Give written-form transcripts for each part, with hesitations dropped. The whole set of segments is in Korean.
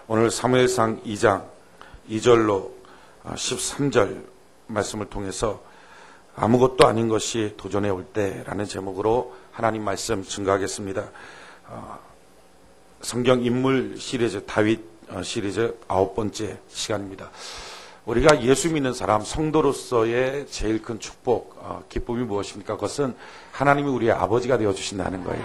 오늘 사무엘상 2장 2절로 13절 말씀을 통해서 아무것도 아닌 것이 도전해 올 때라는 제목으로 하나님 말씀 증거하겠습니다. 성경 인물 시리즈 다윗 시리즈 9번째 시간입니다. 우리가 예수 믿는 사람, 성도로서의 제일 큰 축복, 기쁨이 무엇입니까? 그것은 하나님이 우리의 아버지가 되어주신다는 거예요.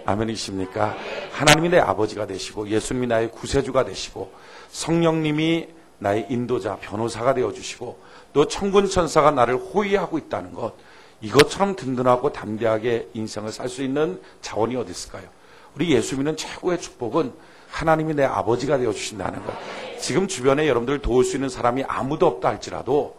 아멘이십니까? 하나님이 내 아버지가 되시고 예수님이 나의 구세주가 되시고 성령님이 나의 인도자, 변호사가 되어주시고 또 천군 천사가 나를 호위하고 있다는 것, 이것처럼 든든하고 담대하게 인생을 살 수 있는 자원이 어디 있을까요? 우리 예수 믿는 최고의 축복은 하나님이 내 아버지가 되어주신다는 것. 지금 주변에 여러분들 도울 수 있는 사람이 아무도 없다 할지라도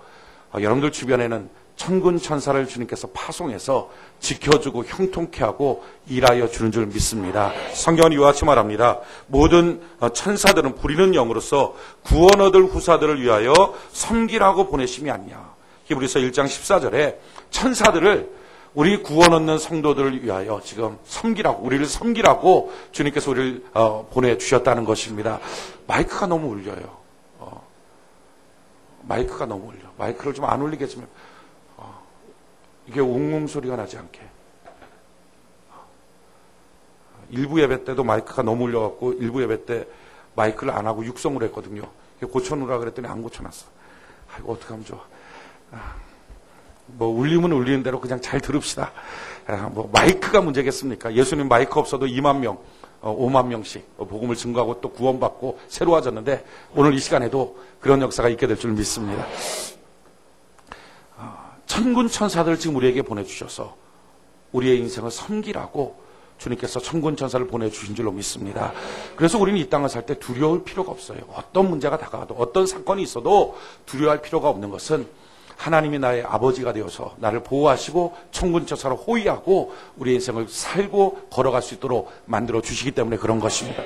여러분들 주변에는 천군 천사를 주님께서 파송해서 지켜주고 형통케 하고 일하여 주는 줄 믿습니다. 성경은 이와 같이 말합니다. 모든 천사들은 부리는 영으로서 구원 얻을 후사들을 위하여 섬기라고 보내심이 아니냐. 히브리서 1장 14절에 천사들을 우리 구원 얻는 성도들을 위하여 지금 섬기라고, 우리를 섬기라고 주님께서 우리를 보내주셨다는 것입니다. 마이크가 너무 울려요. 마이크가 너무 울려. 마이크를 좀 안 울리게 해주면 이게 웅웅 소리가 나지 않게. 일부 예배 때도 마이크가 너무 울려갖고 일부 예배 때 마이크를 안 하고 육성으로 했거든요. 고쳐놓으라 그랬더니 안 고쳐놨어. 아이고 어떡하면 좋아. 뭐 울리면 울리는 대로 그냥 잘 들읍시다. 뭐 마이크가 문제겠습니까? 예수님 마이크 없어도 2만 명, 5만 명씩 복음을 증거하고 또 구원받고 새로워졌는데 오늘 이 시간에도 그런 역사가 있게 될 줄 믿습니다. 천군 천사들을 지금 우리에게 보내주셔서 우리의 인생을 섬기라고 주님께서 천군 천사를 보내주신 줄로 믿습니다. 그래서 우리는 이 땅을 살 때 두려울 필요가 없어요. 어떤 문제가 다가와도 어떤 사건이 있어도 두려워할 필요가 없는 것은 하나님이 나의 아버지가 되어서 나를 보호하시고 천군 천사로 호위하고 우리의 인생을 살고 걸어갈 수 있도록 만들어 주시기 때문에 그런 것입니다.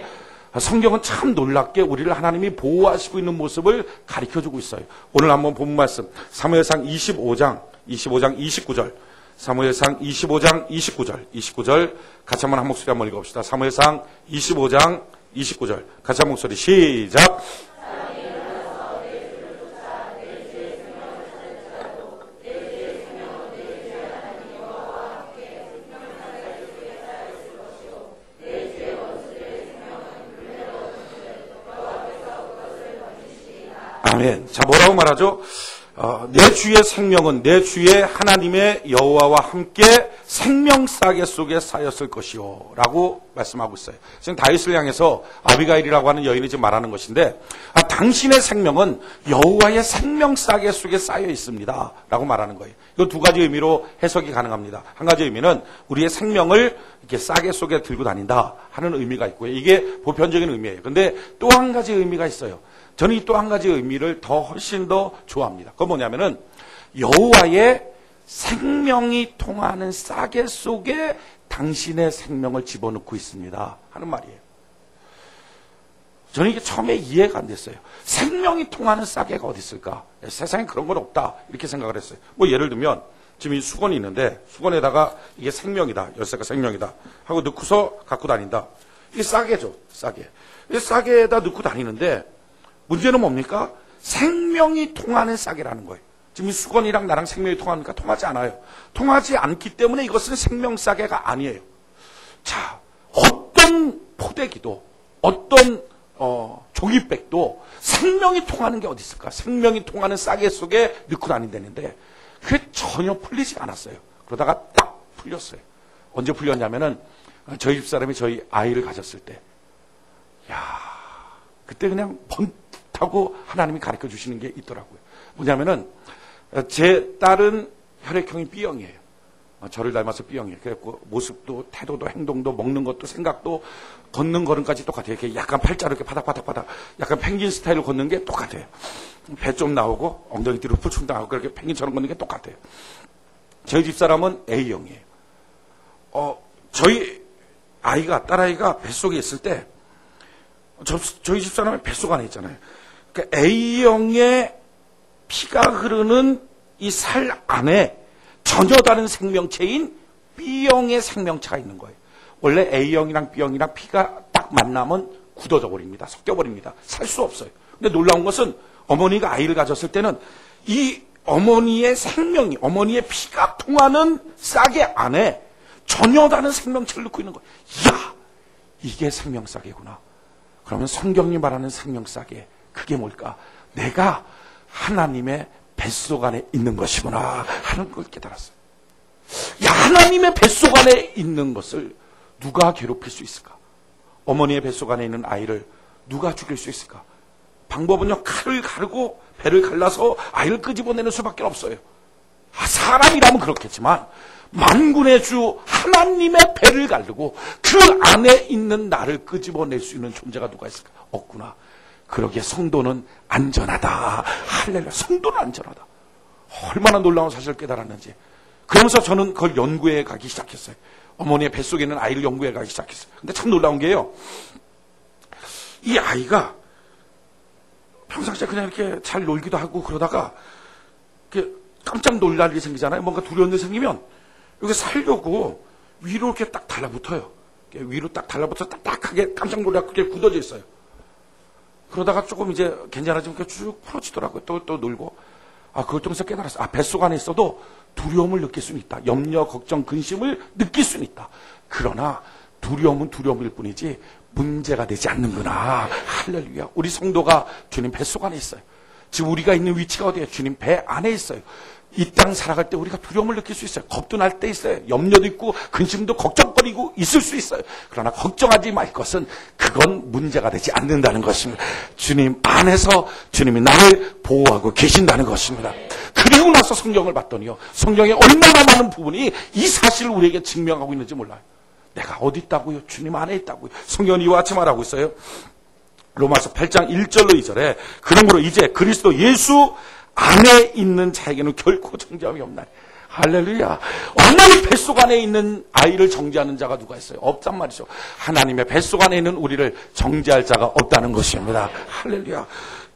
성경은 참 놀랍게 우리를 하나님이 보호하시고 있는 모습을 가르쳐주고 있어요. 오늘 한번 본 말씀 사무엘상 25장 29절, 사무엘상 25장 29절 같이 한번 한 목소리 한번 읽어봅시다. 사무엘상 25장 29절 같이 한 목소리 시작. 아멘. 자, 뭐라고 말하죠? 내 주의 생명은 내 주의 하나님의 여호와와 함께 생명싸개 속에 쌓였을 것이요 라고 말씀하고 있어요. 지금 다윗을 향해서 아비가일이라고 하는 여인이 지금 말하는 것인데 당신의 생명은 여호와의 생명싸개 속에 쌓여 있습니다 라고 말하는 거예요. 이 두 가지 의미로 해석이 가능합니다. 한 가지 의미는 우리의 생명을 이렇게 싸개 속에 들고 다닌다 하는 의미가 있고요. 이게 보편적인 의미예요. 그런데 또 한 가지 의미가 있어요. 저는 이 또 한 가지 의미를 훨씬 더 좋아합니다. 그건 뭐냐면은 여호와의 생명이 통하는 싸개 속에 당신의 생명을 집어넣고 있습니다 하는 말이에요. 저는 이게 처음에 이해가 안 됐어요. 생명이 통하는 싸개가 어디 있을까? 세상에 그런 건 없다 이렇게 생각을 했어요. 뭐 예를 들면 지금 이 수건이 있는데 수건에다가 이게 생명이다, 열쇠가 생명이다 하고 넣고서 갖고 다닌다. 이게 싸개죠, 싸개. 이 싸개에다 넣고 다니는데 문제는 뭡니까? 생명이 통하는 싸개라는 거예요. 지금 이 수건이랑 나랑 생명이 통합니까? 통하지 않아요. 통하지 않기 때문에 이것은 생명 싸개가 아니에요. 자, 어떤 포대기도 어떤 종이백도 생명이 통하는 게 어디 있을까? 생명이 통하는 싸개 속에 넣고 다닌다는데 그게 전혀 풀리지 않았어요. 그러다가 딱 풀렸어요. 언제 풀렸냐면은 저희 집사람이 저희 아이를 가졌을 때, 그때 그냥 번하고 하나님이 가르쳐 주시는 게 있더라고요. 뭐냐면은 제 딸은 혈액형이 B형이에요. 저를 닮아서 B형이에요. 그래갖고 모습도 태도도 행동도 먹는 것도 생각도 걷는 걸음까지 똑같아요. 이렇게 약간 팔자로 이렇게 바닥바닥 약간 펭귄 스타일로 걷는 게 똑같아요. 배 좀 나오고 엉덩이 뒤로 푸충 나오고 그렇게 펭귄처럼 걷는 게 똑같아요. 저희 집사람은 A형이에요. 저희 아이가, 딸아이가 뱃속에 있을 때 저희 집사람의 뱃속 안에 있잖아요. 그러니까 A형의 피가 흐르는 이 살 안에 전혀 다른 생명체인 B형의 생명체가 있는 거예요. 원래 A형이랑 B형이랑 피가 딱 만나면 굳어져 버립니다. 섞여 버립니다. 살 수 없어요. 근데 놀라운 것은 어머니가 아이를 가졌을 때는 이 어머니의 생명이, 어머니의 피가 통하는 싹의 안에 전혀 다른 생명체를 넣고 있는 거예요. 이야, 이게 생명싹이구나. 그러면 성경이 말하는 생명싹이 그게 뭘까? 내가 하나님의 뱃속 안에 있는 것이구나 하는 걸 깨달았어요. 야, 하나님의 뱃속 안에 있는 것을 누가 괴롭힐 수 있을까? 어머니의 뱃속 안에 있는 아이를 누가 죽일 수 있을까? 방법은요, 칼을 가르고 배를 갈라서 아이를 끄집어내는 수밖에 없어요. 사람이라면 그렇겠지만 만군의 주 하나님의 배를 가르고 그 안에 있는 나를 끄집어낼 수 있는 존재가 누가 있을까? 없구나. 그러기에 성도는 안전하다. 할렐루야. 성도는 안전하다. 얼마나 놀라운 사실을 깨달았는지. 그러면서 저는 그걸 연구해 가기 시작했어요. 어머니의 뱃속에 있는 아이를 연구해 가기 시작했어요. 근데 참 놀라운 게요, 이 아이가 평상시에 그냥 이렇게 잘 놀기도 하고 그러다가 이렇게 깜짝 놀랄 일이 생기잖아요. 뭔가 두려운 일이 생기면 여기 살려고 위로 이렇게 딱 달라붙어요. 위로 딱 달라붙어서 딱딱하게 깜짝 놀라고 그게 굳어져 있어요. 그러다가 조금 이제 괜찮아지면 이렇게 쭉 풀어지더라고요. 또 놀고. 그걸 통해서 깨달았어요. 뱃속 안에 있어도 두려움을 느낄 수는 있다. 염려, 걱정, 근심을 느낄 수는 있다. 그러나 두려움은 두려움일 뿐이지 문제가 되지 않는구나. 할렐루야. 우리 성도가 주님 뱃속 안에 있어요. 지금 우리가 있는 위치가 어디예요? 주님 배 안에 있어요. 이 땅 살아갈 때 우리가 두려움을 느낄 수 있어요. 겁도 날 때 있어요. 염려도 있고 근심도 걱정거리고 있을 수 있어요. 그러나 걱정하지 말 것은 그건 문제가 되지 않는다는 것입니다. 주님 안에서 주님이 나를 보호하고 계신다는 것입니다. 그리고 나서 성경을 봤더니요, 성경에 얼마나 많은 부분이 이 사실을 우리에게 증명하고 있는지 몰라요. 내가 어디 있다고요? 주님 안에 있다고요. 성경은 이와 같이 말하고 있어요. 로마서 8장 1절로 2절에 그러므로 이제 그리스도 예수 안에 있는 자에게는 결코 정죄함이 없나니. 할렐루야. 어머니 뱃속 안에 있는 아이를 정죄하는 자가 누가 있어요? 없단 말이죠. 하나님의 뱃속 안에 있는 우리를 정죄할 자가 없다는 것입니다. 할렐루야.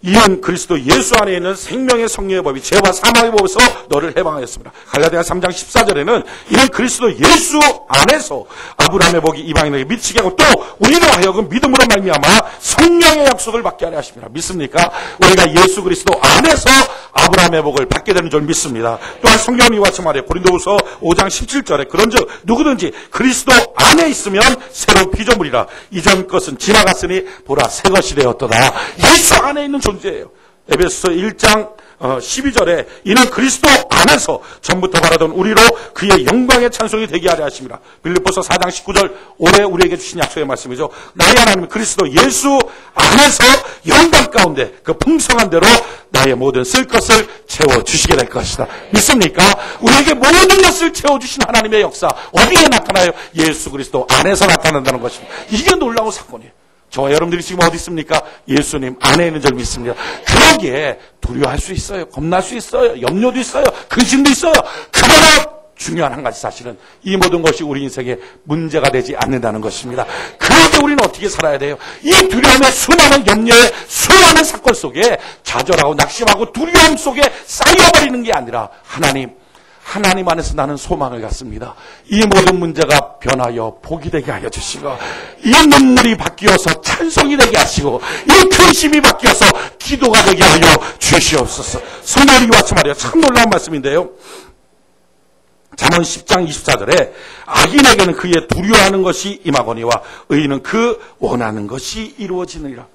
이는 그리스도 예수 안에 있는 생명의 성령의 법이 죄와 사망의 법에서 너를 해방하였습니다. 갈라디아 3장 14절에는 이는 그리스도 예수 안에서 아브라함의 복이 이방인에게 미치게 하고 또 우리로 하여금 믿음으로 말미암아 성령의 약속을 받게 하려 하십니다. 믿습니까? 우리가 예수 그리스도 안에서 아브라함의 복을 받게 되는 줄 믿습니다. 또한 성경은 이와 같이 말해요. 고린도후서 5장 17절에 그런즉 누구든지 그리스도 안에 있으면 새로운 피조물이라. 이전 것은 지나갔으니 보라 새 것이 되었도다. 예수 안에 있는 존재예요. 에베소서 1장 12절에 이는 그리스도 안에서 전부터 바라던 우리로 그의 영광의 찬송이 되게 하려 하십니다. 빌립보서 4장 19절 올해 우리에게 주신 약속의 말씀이죠. 나의 하나님 그리스도 예수 안에서 영광 가운데 그 풍성한 대로 나의 모든 쓸 것을 채워주시게 될 것이다. 믿습니까? 우리에게 모든 것을 채워주신 하나님의 역사 어디에 나타나요? 예수 그리스도 안에서 나타난다는 것입니다. 이게 놀라운 사건이에요. 저와 여러분들이 지금 어디 있습니까? 예수님 안에 있는 줄 믿습니다. 그러기에 두려워할 수 있어요. 겁날 수 있어요. 염려도 있어요. 근심도 있어요. 그러나 중요한 한 가지 사실은 이 모든 것이 우리 인생에 문제가 되지 않는다는 것입니다. 그런데 우리는 어떻게 살아야 돼요? 이 두려움의 수많은 염려의 수많은 사건 속에 좌절하고 낙심하고 두려움 속에 쌓여버리는 게 아니라 하나님 안에서 나는 소망을 갖습니다. 이 모든 문제가 변하여 복이 되게 하여 주시고 이 눈물이 바뀌어서 찬송이 되게 하시고 이 근심이 바뀌어서 기도가 되게 하여 주시옵소서. 성경이 이와 같이 말이에요. 참 놀라운 말씀인데요. 잠언 10장 24절에 악인에게는 그의 두려워하는 것이 임하거니와 의인은 그 원하는 것이 이루어지느니라.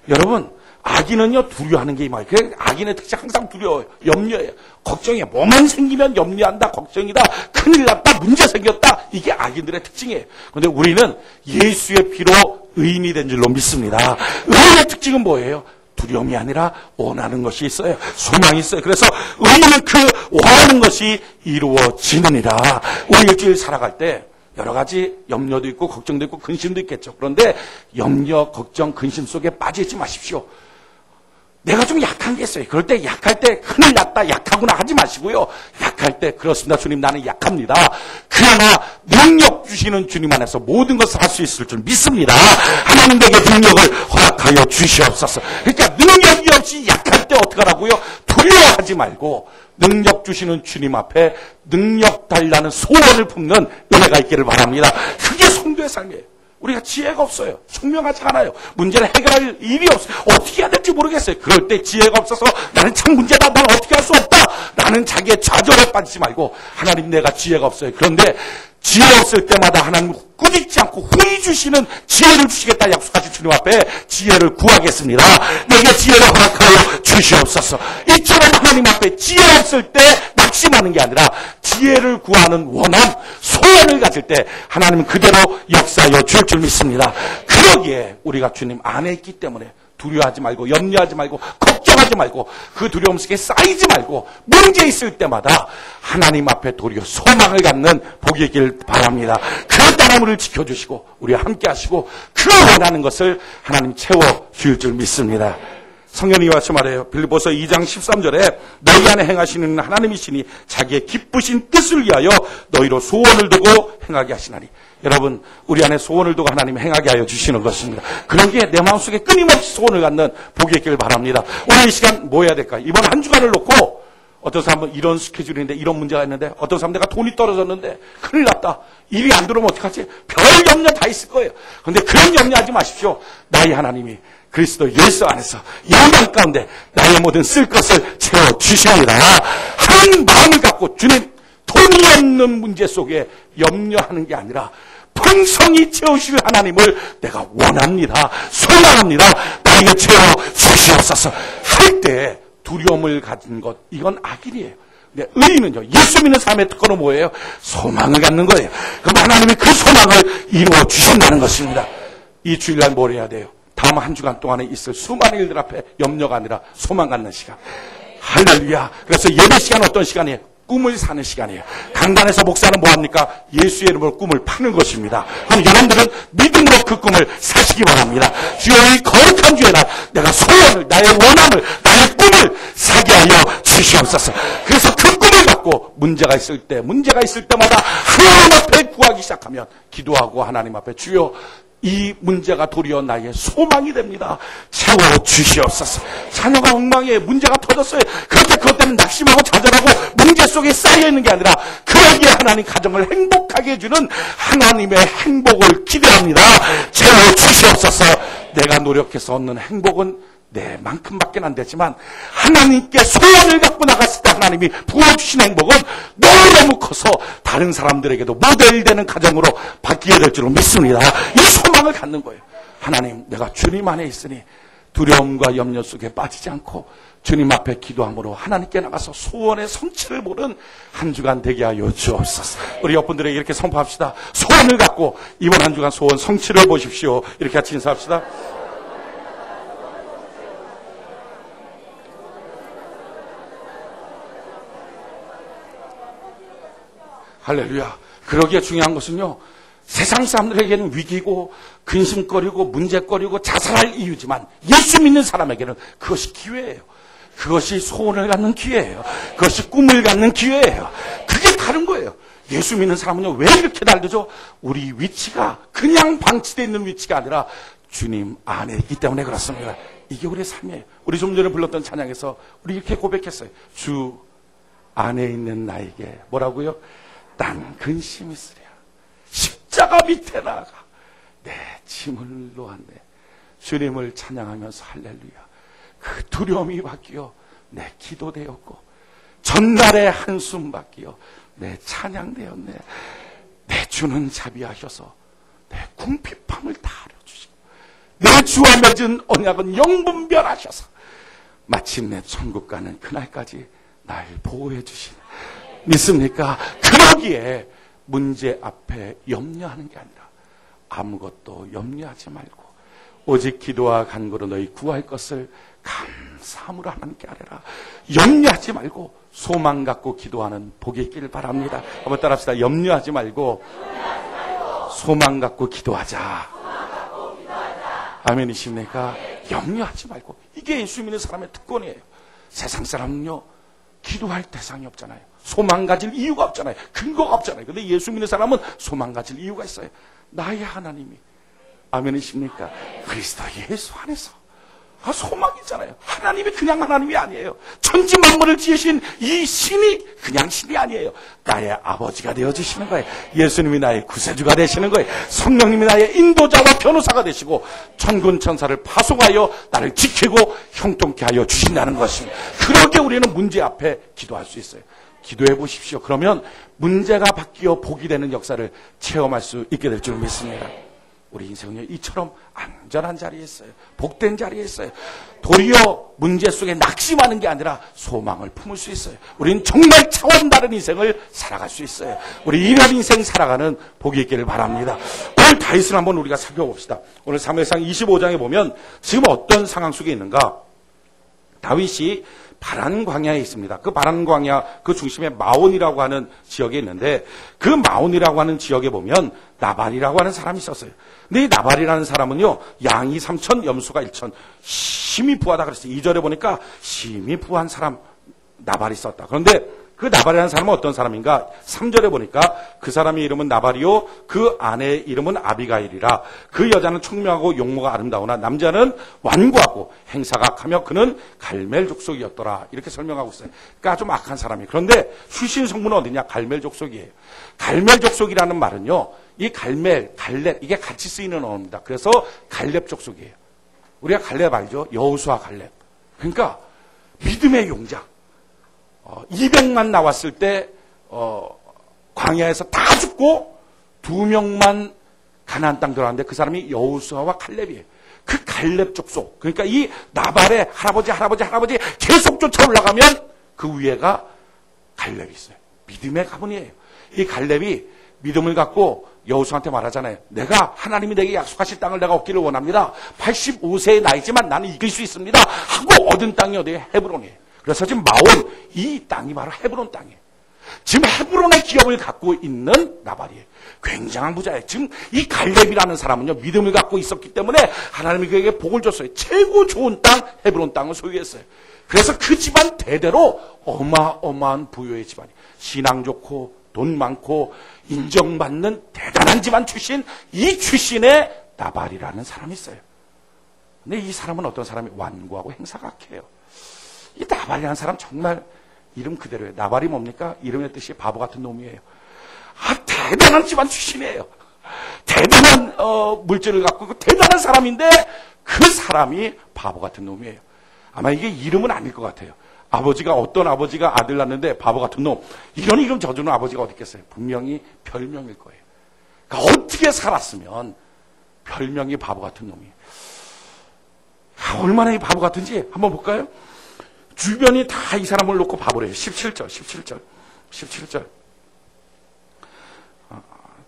여러분, 악인은요 두려워하는 게 임하요. 그 악인의 특징 항상 두려워요. 염려해요. 걱정해. 뭐만 생기면 염려한다. 걱정이다. 큰일 났다. 문제 생겼다. 이게 악인들의 특징이에요. 그런데 우리는 예수의 피로 의인이 된 줄로 믿습니다. 의인의 특징은 뭐예요? 두려움이 아니라 원하는 것이 있어요. 소망이 있어요. 그래서 의인은 그 원하는 것이 이루어지느니라. 우리 일주일 살아갈 때 여러 가지 염려도 있고 걱정도 있고 근심도 있겠죠. 그런데 염려, 걱정, 근심 속에 빠지지 마십시오. 내가 좀 약한 게 있어요. 그럴 때 약할 때 큰일 났다, 약하구나 하지 마시고요. 약할 때 그렇습니다. 주님 나는 약합니다. 그러나 능력 주시는 주님 안에서 모든 것을 할 수 있을 줄 믿습니다. 하나님 내게 능력을 허락하여 주시옵소서. 그러니까 능력이 없이 약할 때 어떻게 하라고요? 두려워하지 말고 능력 주시는 주님 앞에 능력 달라는 소원을 품는 은혜가 있기를 바랍니다. 그게 성도의 삶이에요. 우리가 지혜가 없어요. 총명하지 않아요. 문제를 해결할 일이 없어요. 어떻게 해야 될지 모르겠어요. 그럴 때 지혜가 없어서 나는 참 문제다. 나는 어떻게 할 수 없다. 나는 자기의 좌절에 빠지지 말고 하나님 내가 지혜가 없어요. 그런데 지혜 없을 때마다 하나님 꾸짖지 않고 후히 주시는 지혜를 주시겠다 약속하신 주님 앞에 지혜를 구하겠습니다. 내게 지혜를 허락하여 주시옵소서. 이처럼 하나님 앞에 지혜 없을 때 낙심하는 게 아니라 지혜를 구하는 원함, 소원을 가질 때 하나님은 그대로 역사하여 줄 줄 믿습니다. 그러기에 우리가 주님 안에 있기 때문에 두려워하지 말고 염려하지 말고 걱정하지 말고 그 두려움 속에 쌓이지 말고 문제 있을 때마다 하나님 앞에 도리어 소망을 갖는 복이 있길 바랍니다. 그 따름을 지켜주시고 우리와 함께 하시고 그 원하는 것을 하나님 채워줄 줄 믿습니다. 성경이 와서 말해요. 빌립보서 2장 13절에 너희 안에 행하시는 하나님이시니 자기의 기쁘신 뜻을 위하여 너희로 소원을 두고 행하게 하시나니. 여러분, 우리 안에 소원을 두고 하나님이 행하게 하여 주시는 것입니다. 그런 게 내 마음속에 끊임없이 소원을 갖는 복이 있기를 바랍니다. 오늘 이 시간 뭐 해야 될까? 이번 한 주간을 놓고 어떤 사람은 이런 스케줄인데 이런 문제가 있는데 어떤 사람은 내가 돈이 떨어졌는데 큰일 났다. 일이 안 들어오면 어떡하지? 별 염려 다 있을 거예요. 그런데 그런 염려하지 마십시오. 나의 하나님이 그리스도 예수 안에서 영광 가운데 나의 모든 쓸 것을 채워주십니다. 한 마음을 갖고 주님 돈이 없는 문제 속에 염려하는 게 아니라 풍성히 채우실 하나님을 내가 원합니다. 소망합니다. 나에게 채워주시옵소서 할 때 두려움을 가진 것, 이건 악일이에요. 근데 의인은요, 예수 믿는 사람의 특권은 뭐예요? 소망을 갖는 거예요. 그럼 하나님이 그 소망을 이루어 주신다는 것입니다. 이 주일날 뭘 해야 돼요? 다음 한 주간 동안에 있을 수많은 일들 앞에 염려가 아니라 소망 갖는 시간. 할렐루야. 그래서 예배 시간 어떤 시간이에요? 꿈을 사는 시간이에요. 강단에서 목사는 뭐합니까? 예수의 이름으로 꿈을 파는 것입니다. 그럼 여러분들은 믿음으로 그 꿈을 사시기 바랍니다. 주여 이 거룩한 주의 날 내가 소원을, 나의 원함을, 나의 꿈을 사게 하여 주시옵소서. 그래서 그 꿈을 갖고 문제가 있을 때마다 하나님 앞에 구하기 시작하면 기도하고 하나님 앞에 주여 이 문제가 도리어 나의 소망이 됩니다. 채워주시옵소서. 자녀가 엉망이에요. 문제가 터졌어요. 그런데 그것 때문에 낙심하고 좌절하고 문제 속에 쌓여있는 게 아니라 그러기에 하나님 가정을 행복하게 해주는 하나님의 행복을 기대합니다. 채워주시옵소서. 내가 노력해서 얻는 행복은 내만큼밖에 안 되지만 하나님께 소원을 갖고 나갔을 때 하나님이 부어주신 행복은 너무너무 커서 다른 사람들에게도 모델되는 가정으로 바뀌게 될 줄로 믿습니다. 이 소망을 갖는 거예요. 하나님, 내가 주님 안에 있으니 두려움과 염려 속에 빠지지 않고 주님 앞에 기도함으로 하나님께 나가서 소원의 성취를 보는 한 주간 되게 하여 주옵소서. 우리 옆분들에게 이렇게 선포합시다. 소원을 갖고 이번 한 주간 소원 성취를 보십시오. 이렇게 같이 인사합시다. 할렐루야. 그러기에 중요한 것은요, 세상 사람들에게는 위기고 근심거리고 문제거리고 자살할 이유지만 예수 믿는 사람에게는 그것이 기회예요. 그것이 소원을 갖는 기회예요. 그것이 꿈을 갖는 기회예요. 그게 다른 거예요. 예수 믿는 사람은요, 왜 이렇게 다르죠? 우리 위치가 그냥 방치되어 있는 위치가 아니라 주님 안에 있기 때문에 그렇습니다. 이게 우리의 삶이에요. 우리 좀 전에 불렀던 찬양에서 우리 이렇게 고백했어요. 주 안에 있는 나에게 뭐라고요? 난 근심이 있으랴. 십자가 밑에 나가 내 짐을 놓았네. 주님을 찬양하면서 할렐루야. 그 두려움이 바뀌어 내 기도 되었고 전날의 한숨 바뀌어 내 찬양 되었네. 내 주는 자비하셔서 내 궁핍함을 다 알아주시고 내 주와 맺은 언약은 영분별하셔서 마침내 천국 가는 그날까지 날 보호해 주시네. 믿습니까? 그러기에 문제 앞에 염려하는 게 아니라 아무것도 염려하지 말고 오직 기도와 간구로 너희 구할 것을 감사함으로 하나님께 아뢰라. 염려하지 말고 소망 갖고 기도하는 복이 있기를 바랍니다. 한번 따라합시다. 염려하지 말고 소망 갖고 기도하자. 아멘이십니까? 염려하지 말고. 이게 예수 믿는 사람의 특권이에요. 세상 사람은요, 기도할 대상이 없잖아요. 소망 가질 이유가 없잖아요. 근거가 없잖아요. 근데 예수 믿는 사람은 소망 가질 이유가 있어요. 나의 하나님이, 아멘이십니까? 그리스도 예수 안에서 소망이 있잖아요. 하나님이 그냥 하나님이 아니에요. 천지 만물을 지으신 이 신이 그냥 신이 아니에요. 나의 아버지가 되어주시는 거예요. 예수님이 나의 구세주가 되시는 거예요. 성령님이 나의 인도자와 변호사가 되시고 천군 천사를 파송하여 나를 지키고 형통케 하여 주신다는 것입니다. 그렇게 우리는 문제 앞에 기도할 수 있어요. 기도해 보십시오. 그러면 문제가 바뀌어 복이 되는 역사를 체험할 수 있게 될 줄 믿습니다. 우리 인생은요, 이처럼 안전한 자리에 있어요. 복된 자리에 있어요. 도리어 문제 속에 낙심하는 게 아니라 소망을 품을 수 있어요. 우리는 정말 차원 다른 인생을 살아갈 수 있어요. 우리 이런 인생 살아가는 복이 있기를 바랍니다. 오늘 다윗을 한번 우리가 살펴봅시다. 오늘 사무엘상 25장에 보면 지금 어떤 상황 속에 있는가? 다윗이 바란 광야에 있습니다. 그 바란 광야 그 중심에 마온이라고 하는 지역에 있는데 그 마온이라고 하는 지역에 보면 나발이라고 하는 사람이 있었어요. 근데 이 나발이라는 사람은요, 양이 3천, 염소가 1천, 심히 부하다 그랬어요. 2절에 보니까 심히 부한 사람 나발이 있었다. 그런데 그 나발이라는 사람은 어떤 사람인가? 3절에 보니까 그 사람의 이름은 나발이요, 그 아내의 이름은 아비가일이라. 그 여자는 총명하고 용모가 아름다우나 남자는 완고하고 행사가 악하며 그는 갈멜 족속이었더라. 이렇게 설명하고 있어요. 그러니까 좀 악한 사람이에요. 그런데 출신 성분은 어디냐? 갈멜 족속이에요. 갈멜 족속이라는 말은요, 이 갈멜, 갈렙, 이게 같이 쓰이는 언어입니다. 그래서 갈렙 족속이에요. 우리가 갈렙 알죠? 여호수아 갈렙. 그러니까 믿음의 용장. 200만 나왔을 때 광야에서 다 죽고 2명만 가나안 땅 들어왔는데 그 사람이 여호수아와 칼렙이에요. 그 칼렙 족속. 그러니까 이 나발의 할아버지 계속 쫓아 올라가면 그 위에가 칼렙이 있어요. 믿음의 가문이에요. 이 칼렙이 믿음을 갖고 여호수아한테 말하잖아요. 내가 하나님이 내게 약속하실 땅을 내가 얻기를 원합니다. 85세의 나이지만 나는 이길 수 있습니다. 하고 얻은 땅이 어디예요? 헤브론이에요. 그래서 지금 마온, 이 땅이 바로 헤브론 땅이에요. 지금 헤브론의 기업을 갖고 있는 나발이에요. 굉장한 부자예요. 지금 이 갈렙이라는 사람은요, 믿음을 갖고 있었기 때문에 하나님이 그에게 복을 줬어요. 최고 좋은 땅, 헤브론 땅을 소유했어요. 그래서 그 집안 대대로 어마어마한 부유의 집안이에요. 신앙 좋고 돈 많고 인정받는 대단한 집안 출신, 이 출신의 나발이라는 사람이 있어요. 근데 이 사람은 어떤 사람이? 완고하고 행사가 악해요. 이 나발이라는 사람 정말 이름 그대로예요. 나발이 뭡니까? 이름의 뜻이 바보 같은 놈이에요. 대단한 집안 출신이에요. 대단한 물질을 갖고 있고 대단한 사람인데 그 사람이 바보 같은 놈이에요. 아마 이게 이름은 아닐 것 같아요. 어떤 아버지가 아들 낳는데 바보 같은 놈. 이런 이름 져주는 아버지가 어디 있겠어요? 분명히 별명일 거예요. 그러니까 어떻게 살았으면 별명이 바보 같은 놈이에요. 얼마나 이 바보 같은지 한번 볼까요? 주변이 다 이 사람을 놓고 바보래요. 17절.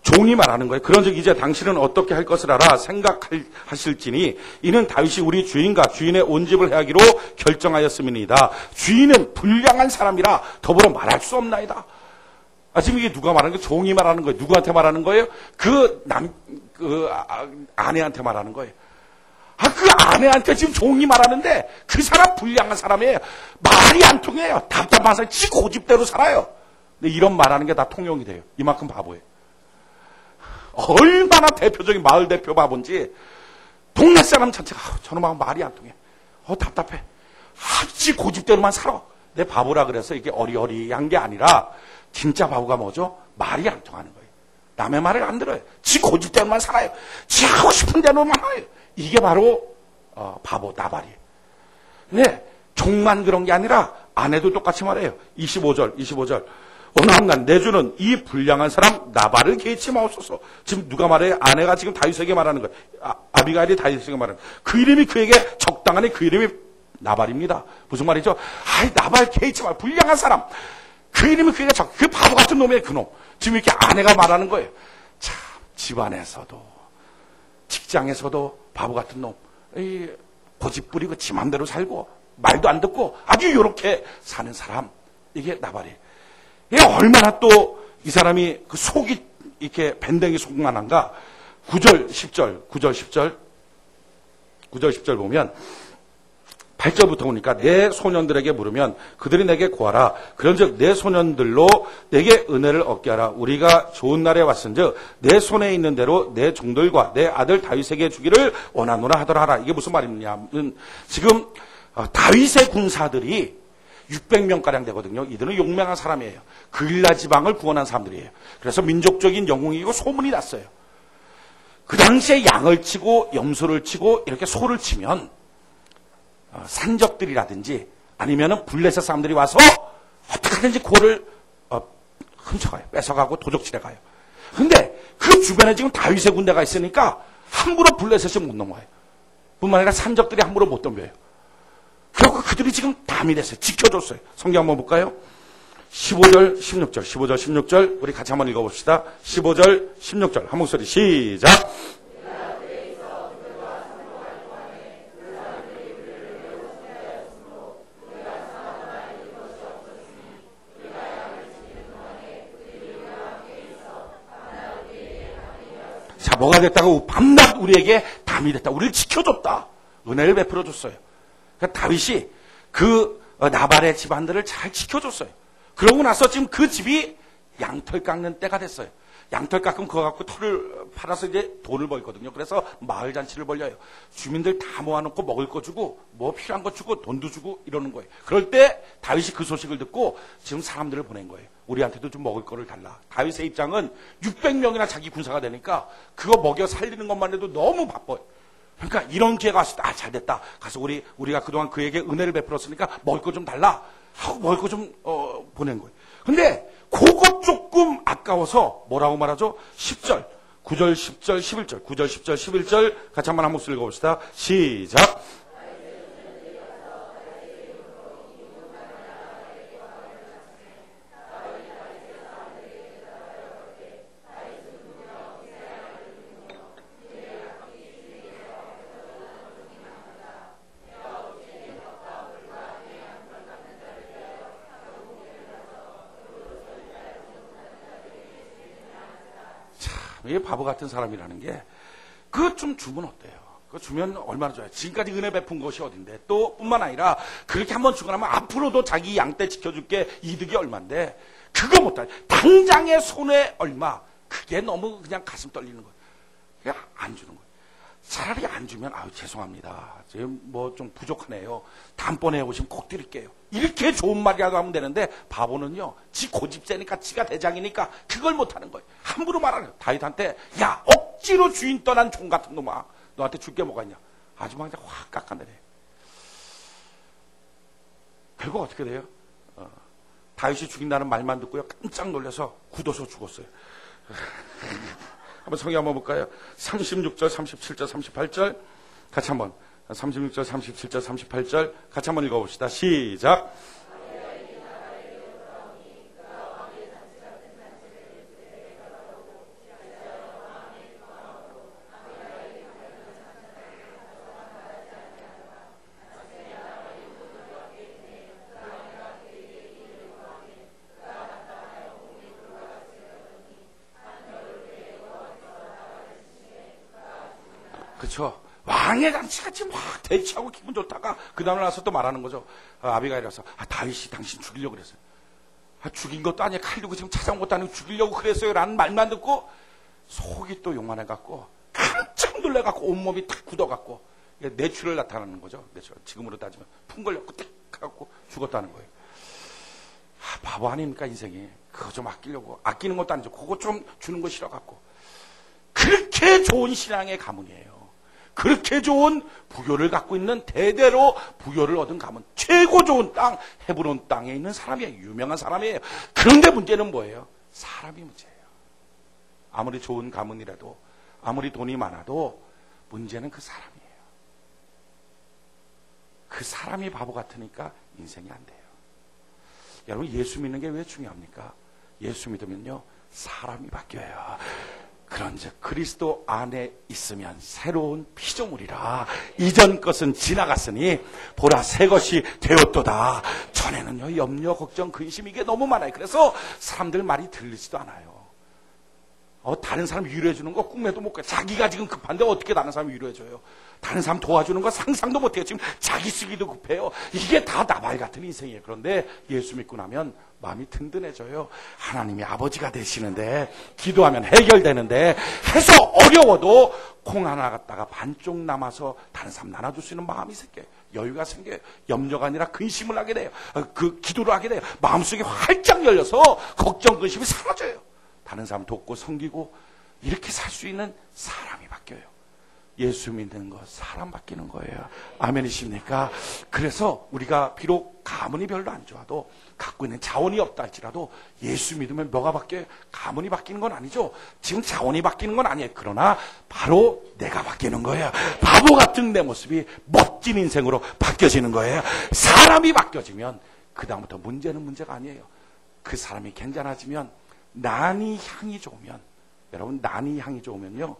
종이 말하는 거예요. 그런즉 이제 당신은 어떻게 할 것을 알아 생각하실지니 이는 다윗이 우리 주인과 주인의 온 집을 해하기로 결정하였음이니이다. 주인은 불량한 사람이라 더불어 말할 수 없나이다. 지금 이게 누가 말하는 거예요? 종이 말하는 거예요. 누구한테 말하는 거예요? 아내한테 말하는 거예요. 그 아내한테 지금 종이 말하는데 그 사람 불량한 사람이에요. 말이 안 통해요. 답답한 사람, 지 고집대로 살아요. 근데 이런 말하는 게 다 통용이 돼요. 이만큼 바보예요. 얼마나 대표적인 마을 대표 바본지 동네 사람 전체가 저놈하고 말이 안 통해. 답답해. 지 고집대로만 살아. 내 바보라 그래서 이게 어리어리한 게 아니라 진짜 바보가 뭐죠? 말이 안 통하는 거예요. 남의 말을 안 들어요. 지 고집대로만 살아요. 지 하고 싶은 대로만 해요. 이게 바로 바보 나발이에요. 네, 종만 그런 게 아니라 아내도 똑같이 말해요. 25절. 어느 한날 내 주는 이 불량한 사람 나발을 개치 마옵소서. 지금 누가 말해요? 아내가 지금 다윗에게 말하는 거예요. 아비가일이 다윗에게 말하는 거예요. 그 이름이 그에게 적당하니 그 이름이 나발입니다. 무슨 말이죠? 나발 개치 마. 불량한 사람. 그 이름이 그에게 그 바보 같은 놈이에요. 그놈. 지금 이렇게 아내가 말하는 거예요. 참, 집안에서도 직장에서도 바보 같은 놈. 고집 부리고 지 맘대로 살고 말도 안 듣고 아주 이렇게 사는 사람. 이게 나발이에요. 이게 얼마나 또 이 사람이 그 속이 이렇게 밴댕이 속만한가? 9절 10절 보면 8절부터 보니까 내 소년들에게 물으면 그들이 내게 구하라. 그런즉 내 소년들로 내게 은혜를 얻게 하라. 우리가 좋은 날에 왔은즉 내 손에 있는 대로 내 종들과 내 아들 다윗에게 주기를 원하노라 하더라 하라. 이게 무슨 말이냐면 지금 다윗의 군사들이 600명가량 되거든요. 이들은 용맹한 사람이에요. 그일라 지방을 구원한 사람들이에요. 그래서 민족적인 영웅이고 소문이 났어요. 그 당시에 양을 치고 염소를 치고 이렇게 소를 치면 산적들이라든지 아니면은 블레셋 사람들이 와서 어떻게든지 고를 훔쳐가요. 뺏어가고 도적질해 가요. 근데 그 주변에 지금 다윗의 군대가 있으니까 함부로 블레셋이 못 넘어가요. 뿐만 아니라 산적들이 함부로 못 덤벼요. 결국 그들이 지금 담이 됐어요. 지켜줬어요. 성경 한번 볼까요? 15절, 16절, 15절, 16절 우리 같이 한번 읽어봅시다. 15절, 16절 한 목소리 시작. 자, 뭐가 됐다고? 밤낮 우리에게 담이 됐다. 우리를 지켜줬다. 은혜를 베풀어줬어요. 그러니까 다윗이 그 나발의 집안들을 잘 지켜줬어요. 그러고 나서 지금 그 집이 양털 깎는 때가 됐어요. 양털 깎으면 그거 갖고 털을 팔아서 이제 돈을 벌거든요. 그래서 마을 잔치를 벌려요. 주민들 다 모아놓고 먹을 거 주고 뭐 필요한 거 주고 돈도 주고 이러는 거예요. 그럴 때 다윗이 그 소식을 듣고 지금 사람들을 보낸 거예요. 우리한테도 좀 먹을 거를 달라. 다윗의 입장은 600명이나 자기 군사가 되니까 그거 먹여 살리는 것만 해도 너무 바빠요. 그러니까 이런 기회가 왔을 때 잘 됐다. 가서 우리가 그동안 그에게 은혜를 베풀었으니까 먹을 거 좀 달라 하고 먹을 거 좀 보낸 거예요. 근데 그것 조금 아까워서 뭐라고 말하죠? 10절, 9절, 10절, 11절, 9절, 10절, 11절 같이 한번 한 목소리 읽어봅시다. 시작. 이게 바보 같은 사람이라는 게, 그거 좀 주면 어때요? 그거 주면 얼마나 좋아요? 지금까지 은혜 베푼 것이 어딘데, 또 뿐만 아니라, 그렇게 한번 주고 나면 앞으로도 자기 양떼 지켜줄게 이득이 얼만데, 그거 못해. 당장의 손에 얼마, 그게 너무 그냥 가슴 떨리는 거예요. 그냥 안 주는 거예요. 차라리 안 주면, 아유, 죄송합니다. 지금 뭐 좀 부족하네요. 다음번에 오시면 꼭 드릴게요. 이렇게 좋은 말이라도 하면 되는데, 바보는요, 지 고집세니까, 지가 대장이니까, 그걸 못하는 거예요. 함부로 말하는 다윗한테, 야, 억지로 주인 떠난 종 같은 놈아, 너한테 줄 게 뭐가 있냐. 아주머니 그냥 확 깎아내려. 결국 어떻게 돼요? 다윗이 죽인다는 말만 듣고요, 깜짝 놀라서 굳어서 죽었어요. 한번 성경 한번 볼까요? 36절, 37절, 38절 같이 한번 36절, 37절, 38절 같이 한번 읽어봅시다. 시작. 그렇죠. 왕의 잔치같이 막 대치하고 기분 좋다가 그 다음날 와서 또 말하는 거죠. 아비가일이 와서 다윗이 당신 죽이려고 그랬어요. 죽인 것도 아니야. 칼 들고 지금 찾아온 것도 아니고 죽이려고 그랬어요. 라는 말만 듣고 속이 또 요만해갖고 깜짝 놀래갖고 온몸이 탁 굳어갖고 뇌출혈 나타나는 거죠. 뇌출혈. 지금으로 따지면 풍 걸렸고 띡 하고 죽었다는 거예요. 바보 아닙니까 인생이. 그거 좀 아끼려고. 아끼는 것도 아니죠. 그거 좀 주는 거 싫어갖고. 그렇게 좋은 신앙의 가문이에요. 그렇게 좋은 부교를 갖고 있는 대대로 부교를 얻은 가문. 최고 좋은 땅, 헤브론 땅에 있는 사람이에요. 유명한 사람이에요. 그런데 문제는 뭐예요? 사람이 문제예요. 아무리 좋은 가문이라도, 아무리 돈이 많아도 문제는 그 사람이에요. 그 사람이 바보 같으니까 인생이 안 돼요. 여러분, 예수 믿는 게 왜 중요합니까? 예수 믿으면요, 사람이 바뀌어요. 그런즉 그리스도 안에 있으면 새로운 피조물이라. 이전 것은 지나갔으니 보라 새 것이 되었도다. 전에는요, 염려, 걱정, 근심 이게 너무 많아요. 그래서 사람들 말이 들리지도 않아요. 다른 사람 위로해 주는 거 꿈에도 못 가. 자기가 지금 급한데 어떻게 다른 사람 위로해 줘요? 다른 사람 도와주는 거 상상도 못해요. 지금 자기 쓰기도 급해요. 이게 다 나발 같은 인생이에요. 그런데 예수 믿고 나면 마음이 든든해져요. 하나님이 아버지가 되시는데, 기도하면 해결되는데, 해서 어려워도 콩 하나 갖다가 반쪽 남아서 다른 사람 나눠줄 수 있는 마음이 생겨요. 여유가 생겨요. 염려가 아니라 근심을 하게 돼요. 기도를 하게 돼요. 마음속이 활짝 열려서 걱정, 근심이 사라져요. 다른 사람 돕고 섬기고 이렇게 살 수 있는 사람이 바뀌어요. 예수 믿는 것, 사람 바뀌는 거예요. 아멘이십니까? 그래서 우리가 비록 가문이 별로 안 좋아도, 갖고 있는 자원이 없다 할지라도 예수 믿으면 뭐가 바뀌어요? 가문이 바뀌는 건 아니죠. 지금 자원이 바뀌는 건 아니에요. 그러나 바로 내가 바뀌는 거예요. 바보 같은 내 모습이 멋진 인생으로 바뀌어지는 거예요. 사람이 바뀌어지면 그 다음부터 문제는 문제가 아니에요. 그 사람이 괜찮아지면, 난이 향이 좋으면, 여러분 난이 향이 좋으면요,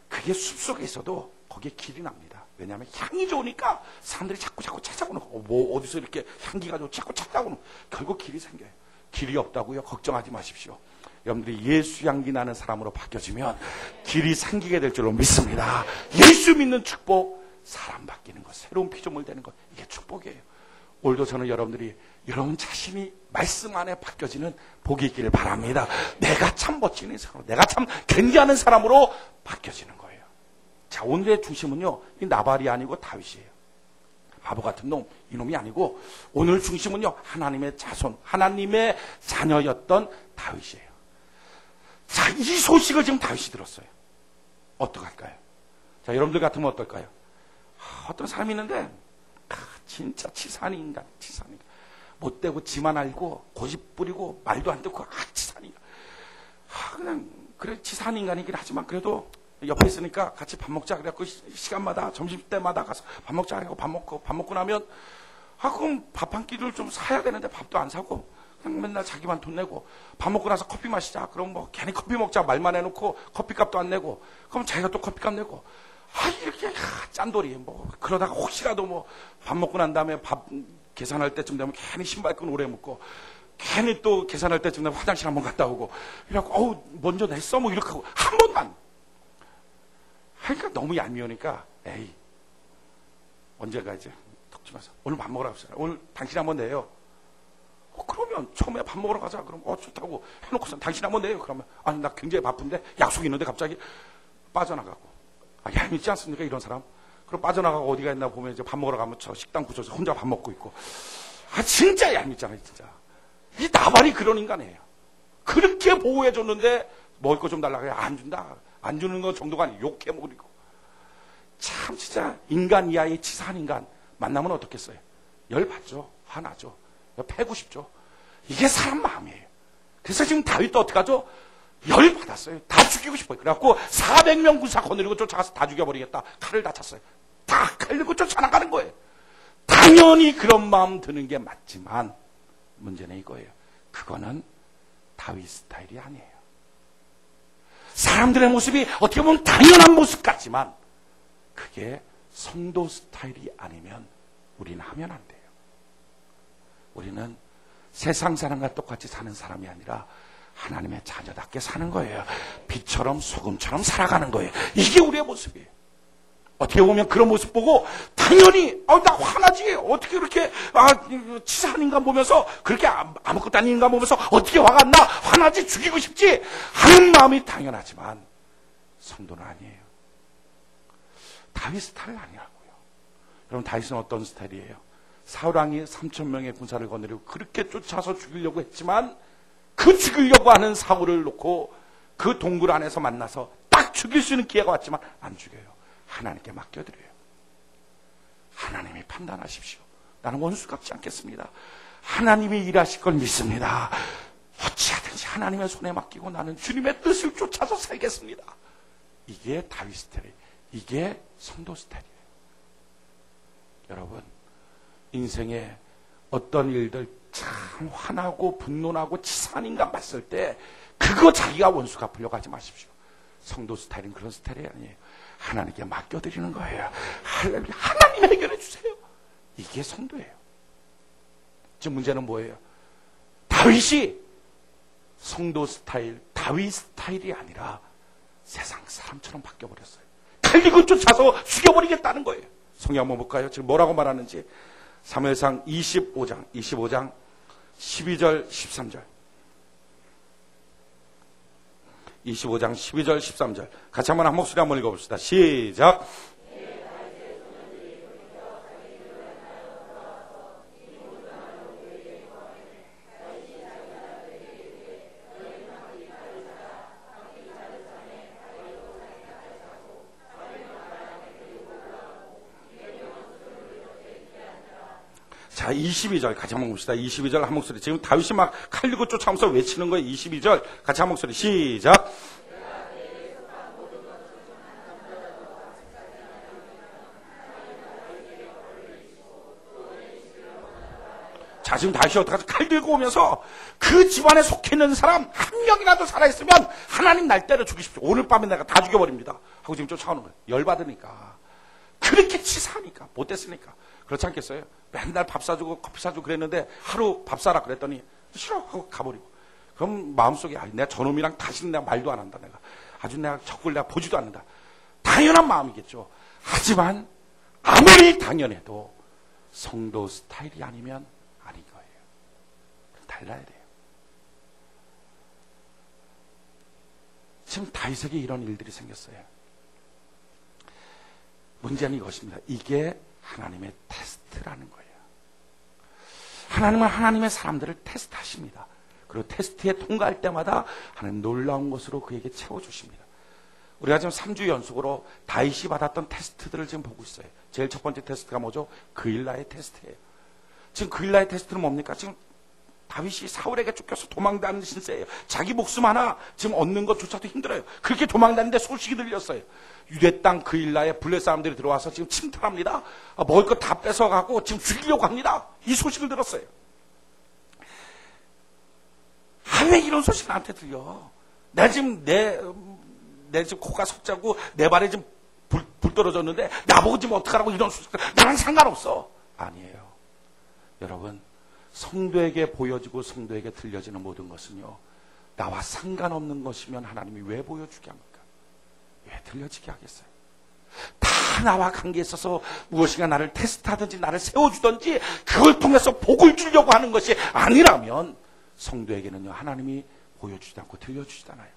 그게 숲속에 있어도 거기에 길이 납니다. 왜냐하면 향이 좋으니까 사람들이 자꾸 찾아오는 거. 뭐 어디서 이렇게 향기가 좋고 자꾸 찾아오는 거. 결국 길이 생겨요. 길이 없다고요? 걱정하지 마십시오. 여러분들이 예수 향기 나는 사람으로 바뀌어지면 길이 생기게 될 줄로 믿습니다. 예수 믿는 축복, 사람 바뀌는 것, 새로운 피조물 되는 것, 이게 축복이에요. 오늘도 저는 여러분들이 여러분 자신이 말씀 안에 바뀌어지는 복이 있기를 바랍니다. 내가 참 멋진 인생으로, 내가 참 견디하는 사람으로 바뀌어지는 거예요. 자, 오늘의 중심은요, 이 나발이 아니고 다윗이에요. 바보 같은 놈, 이놈이 아니고, 오늘 중심은요, 하나님의 자손, 하나님의 자녀였던 다윗이에요. 자, 이 소식을 지금 다윗이 들었어요. 어떡할까요? 자, 여러분들 같으면 어떨까요? 어떤 사람이 있는데, 진짜 치사한 인간. 못되고 지만 알고 고집 부리고 말도 안 듣고 치사한 인간. 그냥 그래 치사한 인간이긴 하지만 그래도 옆에 있으니까 같이 밥 먹자 그래갖고 시간마다 점심때마다 가서 밥 먹자 그래갖고 밥 먹고 나면 그럼 밥 한 끼를 좀 사야 되는데 밥도 안 사고 그냥 맨날 자기만 돈 내고, 밥 먹고 나서 커피 마시자 그럼 뭐 괜히 커피 먹자 말만 해놓고 커피값도 안 내고, 그럼 자기가 또 커피값 내고, 이렇게 짠돌이. 뭐 그러다가 혹시라도 뭐 밥 먹고 난 다음에 밥 계산할 때쯤 되면 괜히 신발끈 오래 묶고, 괜히 또 계산할 때쯤 되면 화장실 한번 갔다 오고, 이래갖고 먼저 냈어 뭐 이렇게 하고 한 번만. 그러니까 너무 얄미우니까 에이 언제 가지? 턱 치면서 오늘 밥 먹으러 갑시다. 오늘 당신 한번 내요. 그러면 처음에 밥 먹으러 가자. 그럼 좋다고 해놓고서 당신 한번 내요. 그러면 아니 나 굉장히 바쁜데 약속이 있는데 갑자기 빠져나가고. 얄밉지 않습니까 이런 사람? 그럼 빠져나가고 어디가 있나 보면 이제 밥 먹으러 가면 저 식당 굳혀서 혼자 밥 먹고 있고. 진짜 얄밉잖아요 진짜. 이 나발이 그런 인간이에요. 그렇게 보호해줬는데 먹을 거 좀 달라고 해요. 안 준다. 안 주는 거 정도가 아니고 욕해 먹으리고. 참 진짜 인간 이하의 치사한 인간 만나면 어떻겠어요? 열받죠. 화나죠. 패고 싶죠. 이게 사람 마음이에요. 그래서 지금 다윗도 어떡하죠? 열받았어요. 다 죽이고 싶어요. 그래갖고 400명 군사 거느리고 쫓아가서 다 죽여버리겠다. 칼을 다 찼어요. 다 칼 들고 쫓아나가는 거예요. 당연히 그런 마음 드는 게 맞지만 문제는 이거예요. 그거는 다윗 스타일이 아니에요. 사람들의 모습이 어떻게 보면 당연한 모습 같지만 그게 성도 스타일이 아니면 우리는 하면 안 돼요. 우리는 세상 사람과 똑같이 사는 사람이 아니라 하나님의 자녀답게 사는 거예요. 빛처럼 소금처럼 살아가는 거예요. 이게 우리의 모습이에요. 어떻게 보면 그런 모습 보고 당연히 나 화나지. 어떻게 그렇게 치사한 인간 보면서, 그렇게 아무것도 아닌 인간 보면서 어떻게 화가 안 나? 화나지. 죽이고 싶지 하는 마음이 당연하지만 성도는 아니에요. 다윗 스타일 아니라고요. 여러분 다윗은 어떤 스타일이에요? 사울왕이 3,000명의 군사를 거느리고 그렇게 쫓아서 죽이려고 했지만 그 죽이려고 하는 사울을 놓고 그 동굴 안에서 만나서 딱 죽일 수 있는 기회가 왔지만 안 죽여요. 하나님께 맡겨드려요. 하나님이 판단하십시오. 나는 원수 갚지 않겠습니다. 하나님이 일하실 걸 믿습니다. 어찌하든지 하나님의 손에 맡기고 나는 주님의 뜻을 쫓아서 살겠습니다. 이게 다윗 스타일, 이게 성도 스타일이에요. 여러분 인생에 어떤 일들 참 화나고 분노나고 치사한 인간 봤을 때 그거 자기가 원수 갚으려고 하지 마십시오. 성도 스타일은 그런 스타일이 아니에요. 하나님께 맡겨드리는 거예요. 하나님 해결해 주세요. 이게 성도예요. 지금 문제는 뭐예요? 다윗이 성도 스타일, 다윗 스타일이 아니라 세상 사람처럼 바뀌어버렸어요. 칼리고 쫓아서 죽여버리겠다는 거예요. 성경 한번 볼까요? 지금 뭐라고 말하는지. 사무엘상 25장 12절 13절. 25장 12절 13절. 같이 한번 한 목소리 한번 읽어봅시다. 시작. 자, 22절 같이 한번 봅시다. 22절 한 목소리. 지금 다윗이 막 칼 들고 쫓아오면서 외치는 거예요. 22절 같이 한 목소리. 시작. 자, 지금 다윗이 어떡하죠? 칼 들고 오면서 그 집안에 속해 있는 사람 한 명이라도 살아있으면 하나님 날 때려 죽이십시오. 오늘 밤에 내가 다 죽여버립니다. 하고 지금 쫓아오는 거예요. 열받으니까. 그렇게 치사하니까. 못됐으니까. 그렇지 않겠어요? 맨날 밥 사주고 커피 사주고 그랬는데 하루 밥 사라 그랬더니 싫어 하고 가버리고. 그럼 마음속에 내가 저놈이랑 다시는 내가 말도 안 한다. 내가 아주 내가 적을 내가 보지도 않는다. 당연한 마음이겠죠. 하지만 아무리 당연해도 성도 스타일이 아니면 아닌 거예요. 달라야 돼요. 지금 다윗에게 이런 일들이 생겼어요. 문제는 이것입니다. 이게 하나님의 테스트라는 거예요. 하나님은 하나님의 사람들을 테스트하십니다. 그리고 테스트에 통과할 때마다 하나님 놀라운 것으로 그에게 채워주십니다. 우리가 지금 3주 연속으로 다윗이 받았던 테스트들을 지금 보고 있어요. 제일 첫 번째 테스트가 뭐죠? 그일라의 테스트예요. 지금 그일라의 테스트는 뭡니까? 지금 다윗이 사울에게 쫓겨서 도망다니는 신세예요. 자기 목숨 하나 지금 얻는 것조차도 힘들어요. 그렇게 도망다니는데 소식이 들렸어요. 유대 땅 그일라에 블레 사람들이 들어와서 지금 침탈합니다. 먹을 것 다 뺏어가고 지금 죽이려고 합니다. 이 소식을 들었어요. 왜 이런 소식이 나한테 들려? 내 지금 코가 석자고 내 발에 지금 불 떨어졌는데 나보고 지금 어떡하라고 이런 소식. 나랑 상관없어. 아니에요. 여러분, 성도에게 보여지고 성도에게 들려지는 모든 것은요, 나와 상관없는 것이면 하나님이 왜 보여주게 합니까? 왜 들려지게 하겠어요? 다 나와 관계에 있어서 무엇인가 나를 테스트하든지 나를 세워주든지 그걸 통해서 복을 주려고 하는 것이 아니라면 성도에게는요, 하나님이 보여주지도 않고 들려주지도 않아요.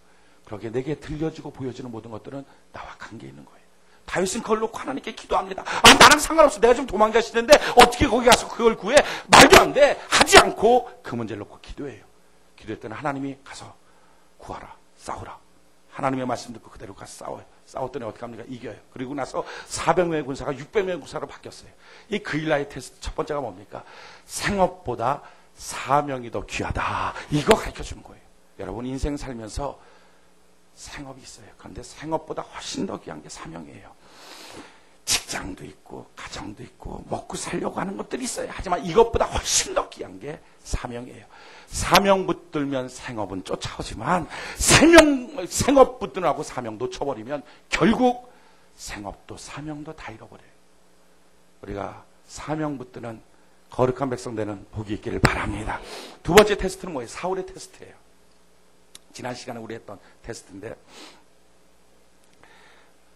그러게 내게 들려지고 보여지는 모든 것들은 나와 관계에 있는 거예요. 다윗은 그걸 놓고 하나님께 기도합니다. 나랑 상관없어. 내가 지금 도망가시는데 어떻게 거기 가서 그걸 구해? 말도 안 돼. 하지 않고 그 문제를 놓고 기도해요. 기도했더니 하나님이 가서 구하라. 싸우라. 하나님의 말씀 듣고 그대로 가서 싸워요. 싸웠더니 어떻게 합니까? 이겨요. 그리고 나서 400명의 군사가 600명의 군사로 바뀌었어요. 이 그일라의 테스트 첫 번째가 뭡니까? 생업보다 사명이 더 귀하다. 이거 가르쳐주는 거예요. 여러분 인생 살면서 생업이 있어요. 그런데 생업보다 훨씬 더 귀한 게 사명이에요. 직장도 있고 가정도 있고 먹고 살려고 하는 것들이 있어요. 하지만 이것보다 훨씬 더 귀한 게 사명이에요. 사명 붙들면 생업은 쫓아오지만 생업 붙들하고 사명 놓쳐버리면 결국 생업도 사명도 다 잃어버려요. 우리가 사명 붙드는 거룩한 백성 되는 복이 있기를 바랍니다. 두 번째 테스트는 뭐예요? 사울의 테스트예요. 지난 시간에 우리 했던 테스트인데,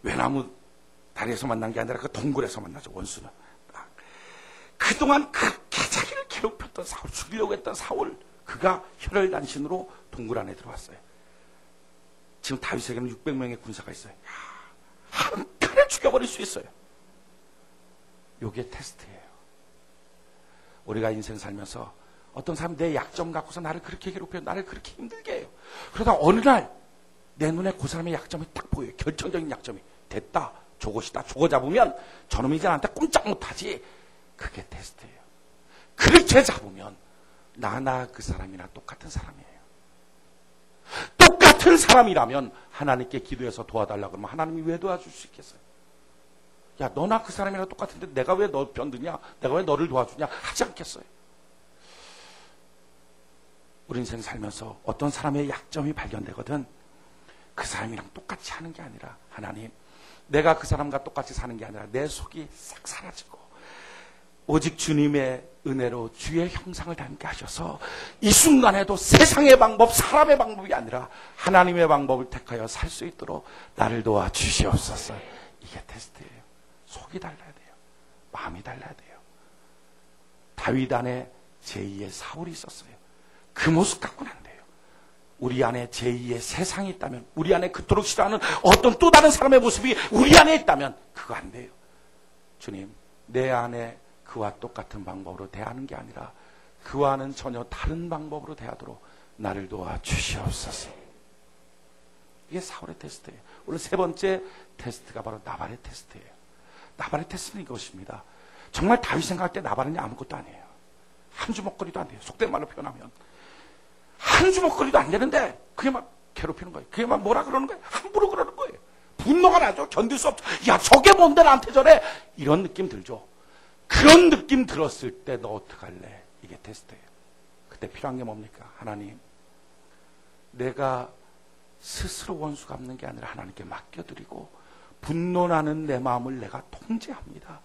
외나무 다리에서 만난 게 아니라 그 동굴에서 만나죠. 원수는 그동안 그렇게 자기를 괴롭혔던 사울, 죽이려고 했던 사울, 그가 혈혈단신으로 동굴 안에 들어왔어요. 지금 다윗에게는 600명의 군사가 있어요. 한 칸에 죽여버릴 수 있어요. 이게 테스트예요. 우리가 인생 살면서 어떤 사람 내 약점 갖고서 나를 그렇게 괴롭혀요. 나를 그렇게 힘들게 해요. 그러다 어느 날 내 눈에 그 사람의 약점이 딱 보여요. 결정적인 약점이. 됐다. 저것이다. 저거 잡으면 저놈이 이제 나한테 꼼짝 못하지. 그게 테스트예요. 그렇게 잡으면 나나 그 사람이나 똑같은 사람이에요. 똑같은 사람이라면 하나님께 기도해서 도와달라고 그러면 하나님이 왜 도와줄 수 있겠어요? 야, 너나 그 사람이랑 똑같은데 내가 왜 너 편드냐? 내가 왜 너를 도와주냐? 하지 않겠어요. 우리 인생 살면서 어떤 사람의 약점이 발견되거든 그 사람이랑 똑같이 하는 게 아니라, 하나님, 내가 그 사람과 똑같이 사는 게 아니라 내 속이 싹 사라지고 오직 주님의 은혜로 주의 형상을 닮게 하셔서 이 순간에도 세상의 방법, 사람의 방법이 아니라 하나님의 방법을 택하여 살 수 있도록 나를 도와 주시옵소서. 이게 테스트예요. 속이 달라야 돼요. 마음이 달라야 돼요. 다윗 안에 제2의 사울이 있었어요. 그 모습 갖고는 안 돼요. 우리 안에 제2의 세상이 있다면, 우리 안에 그토록 싫어하는 어떤 또 다른 사람의 모습이 우리 안에 있다면 그거 안 돼요. 주님, 내 안에 그와 똑같은 방법으로 대하는 게 아니라 그와는 전혀 다른 방법으로 대하도록 나를 도와 주시옵소서. 이게 사울의 테스트예요. 오늘 세 번째 테스트가 바로 나발의 테스트예요. 나발의 테스트는 이것입니다. 정말 다윗 생각할 때 나발은 아무것도 아니에요. 한 주먹거리도 안 돼요. 속된 말로 표현하면 한 주먹거리도 안 되는데 그게 막 괴롭히는 거예요. 그게 막 뭐라 그러는 거예요. 함부로 그러는 거예요. 분노가 나죠. 견딜 수 없죠. 야, 저게 뭔데 나한테 저래. 이런 느낌 들죠. 그런 느낌 들었을 때 너 어떡할래? 이게 테스트예요. 그때 필요한 게 뭡니까? 하나님, 내가 스스로 원수 갚는 게 아니라 하나님께 맡겨드리고 분노나는 내 마음을 내가 통제합니다.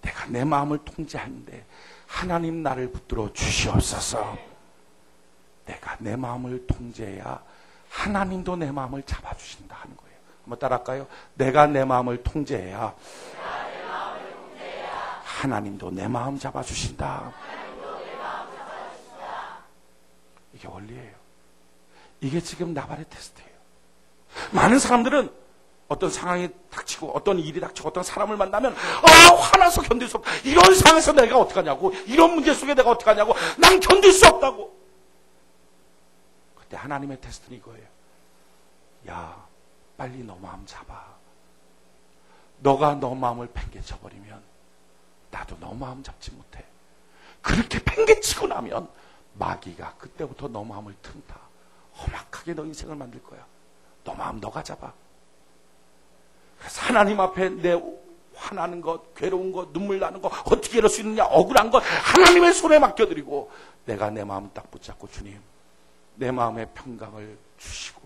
내가 내 마음을 통제하는데 하나님 나를 붙들어 주시옵소서. 내가 내 마음을 통제해야 하나님도 내 마음을 잡아주신다 하는 거예요. 한번 따라할까요? 내가 내 마음을 통제해야 하나님도 내 마음 잡아주신다. 이게 원리예요. 이게 지금 나발의 테스트예요. 많은 사람들은 어떤 상황이 닥치고 어떤 일이 닥치고 어떤 사람을 만나면 화나서 견딜 수 없다. 이런 상황에서 내가 어떡하냐고, 이런 문제 속에 내가 어떡하냐고, 난 견딜 수 없다고. 그때 하나님의 테스트는 이거예요. 야, 빨리 너 마음 잡아. 너가 너 마음을 팽개쳐버리면 나도 너 마음 잡지 못해. 그렇게 팽개치고 나면 마귀가 그때부터 너 마음을 튼다. 험악하게 너 인생을 만들 거야. 너 마음 너가 잡아. 그래서 하나님 앞에 내 화나는 것, 괴로운 것, 눈물 나는 것, 어떻게 이럴 수 있느냐, 억울한 것 하나님의 손에 맡겨드리고 내가 내 마음 딱 붙잡고 주님, 내 마음의 평강을 주시고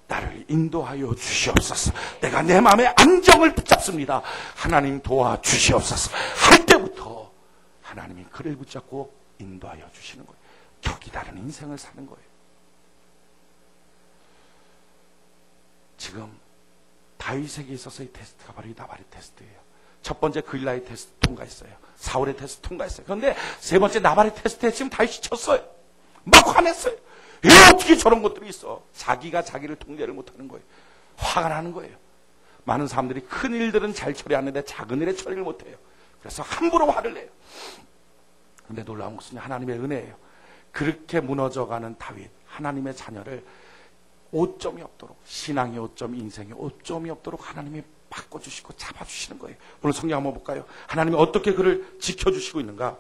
나를 인도하여 주시옵소서. 내가 내 마음의 안정을 붙잡습니다. 하나님 도와주시옵소서. 할 때부터 하나님이 그를 붙잡고 인도하여 주시는 거예요. 격이 다른 인생을 사는 거예요. 지금 다윗에게 있어서의 테스트가 바로 이 나발의 테스트예요. 첫 번째 그일라의 테스트 통과했어요. 사울의 테스트 통과했어요. 그런데 세 번째 나발의 테스트에 지금 다윗이 쳤어요. 막 화냈어요. 왜 어떻게 저런 것들이 있어? 자기가 자기를 통제를 못하는 거예요. 화가 나는 거예요. 많은 사람들이 큰 일들은 잘 처리하는데 작은 일에 처리를 못해요. 그래서 함부로 화를 내요. 그런데 놀라운 것은 하나님의 은혜예요. 그렇게 무너져가는 다윗, 하나님의 자녀를 오점이 없도록, 신앙의 오점, 인생의 오점이 없도록 하나님이 바꿔주시고 잡아주시는 거예요. 오늘 성경 한번 볼까요? 하나님이 어떻게 그를 지켜주시고 있는가?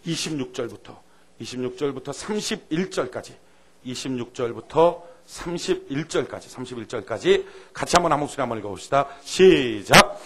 26절부터 31절까지 26절부터 31절까지 같이 한번 한 목소리 한번 읽어봅시다. 시작.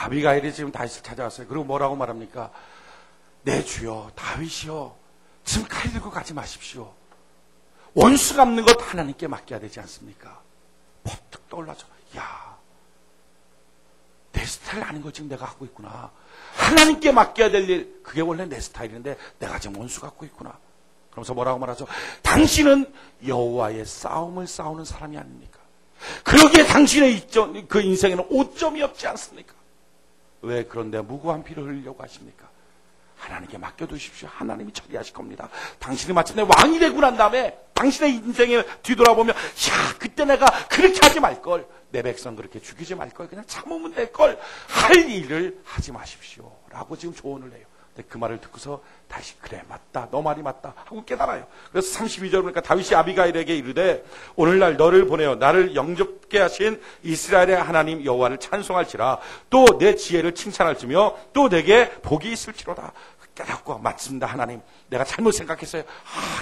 아비가일이 지금 다윗을 찾아왔어요. 그리고 뭐라고 말합니까? 내 주여 다윗이여 지금 칼 들고 가지 마십시오. 원수 갚는 것 하나님께 맡겨야 되지 않습니까? 퍼뜩 떠올라죠. 야, 스타일 아닌 걸 지금 내가 갖고 있구나. 하나님께 맡겨야 될 일, 그게 원래 내 스타일인데 내가 지금 원수 갖고 있구나. 그러면서 뭐라고 말하죠? 당신은 여호와의 싸움을 싸우는 사람이 아닙니까? 그러기에 당신의 그 인생에는 오점이 없지 않습니까? 왜 그런데 무고한 피를 흘리려고 하십니까? 하나님께 맡겨두십시오. 하나님이 처리하실 겁니다. 당신이 마침내 왕이 되고 난 다음에 당신의 인생에 뒤돌아보면, 야, 그때 내가 그렇게 하지 말걸. 내 백성 그렇게 죽이지 말걸. 그냥 참으면 될걸. 할 일을 하지 마십시오. 라고 지금 조언을 해요. 근데 그 말을 듣고서 다시, 그래, 맞다. 너 말이 맞다. 하고 깨달아요. 그래서 32절 보니까 다윗이 아비가일에게 이르되, 오늘날 너를 보내어 나를 영접게 하신 이스라엘의 하나님 여호와를 찬송할지라. 또 내 지혜를 칭찬할지며 또 내게 복이 있을지로다. 깨닫고, 맞습니다. 하나님, 내가 잘못 생각했어요.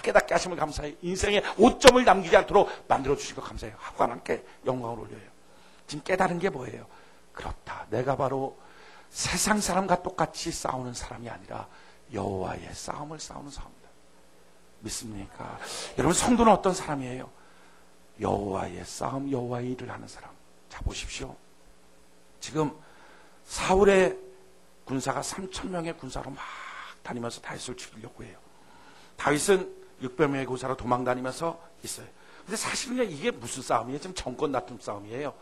깨닫게 하시면 감사해요. 인생에 오점을 남기지 않도록 만들어주시고 감사해요. 하고 하나님께 영광을 올려요. 지금 깨달은 게 뭐예요? 그렇다. 내가 바로 세상 사람과 똑같이 싸우는 사람이 아니라 여호와의 싸움을 싸우는 사람이다. 믿습니까? 여러분, 성도는 어떤 사람이에요? 여호와의 싸움, 여호와의 일을 하는 사람. 자, 보십시오. 지금 사울의 군사가 3,000명의 군사로 막 다니면서 다윗을 죽이려고 해요. 다윗은 600명의 군사로 도망다니면서 있어요. 근데 사실은 이게 무슨 싸움이에요? 지금 정권 다툼 싸움이에요.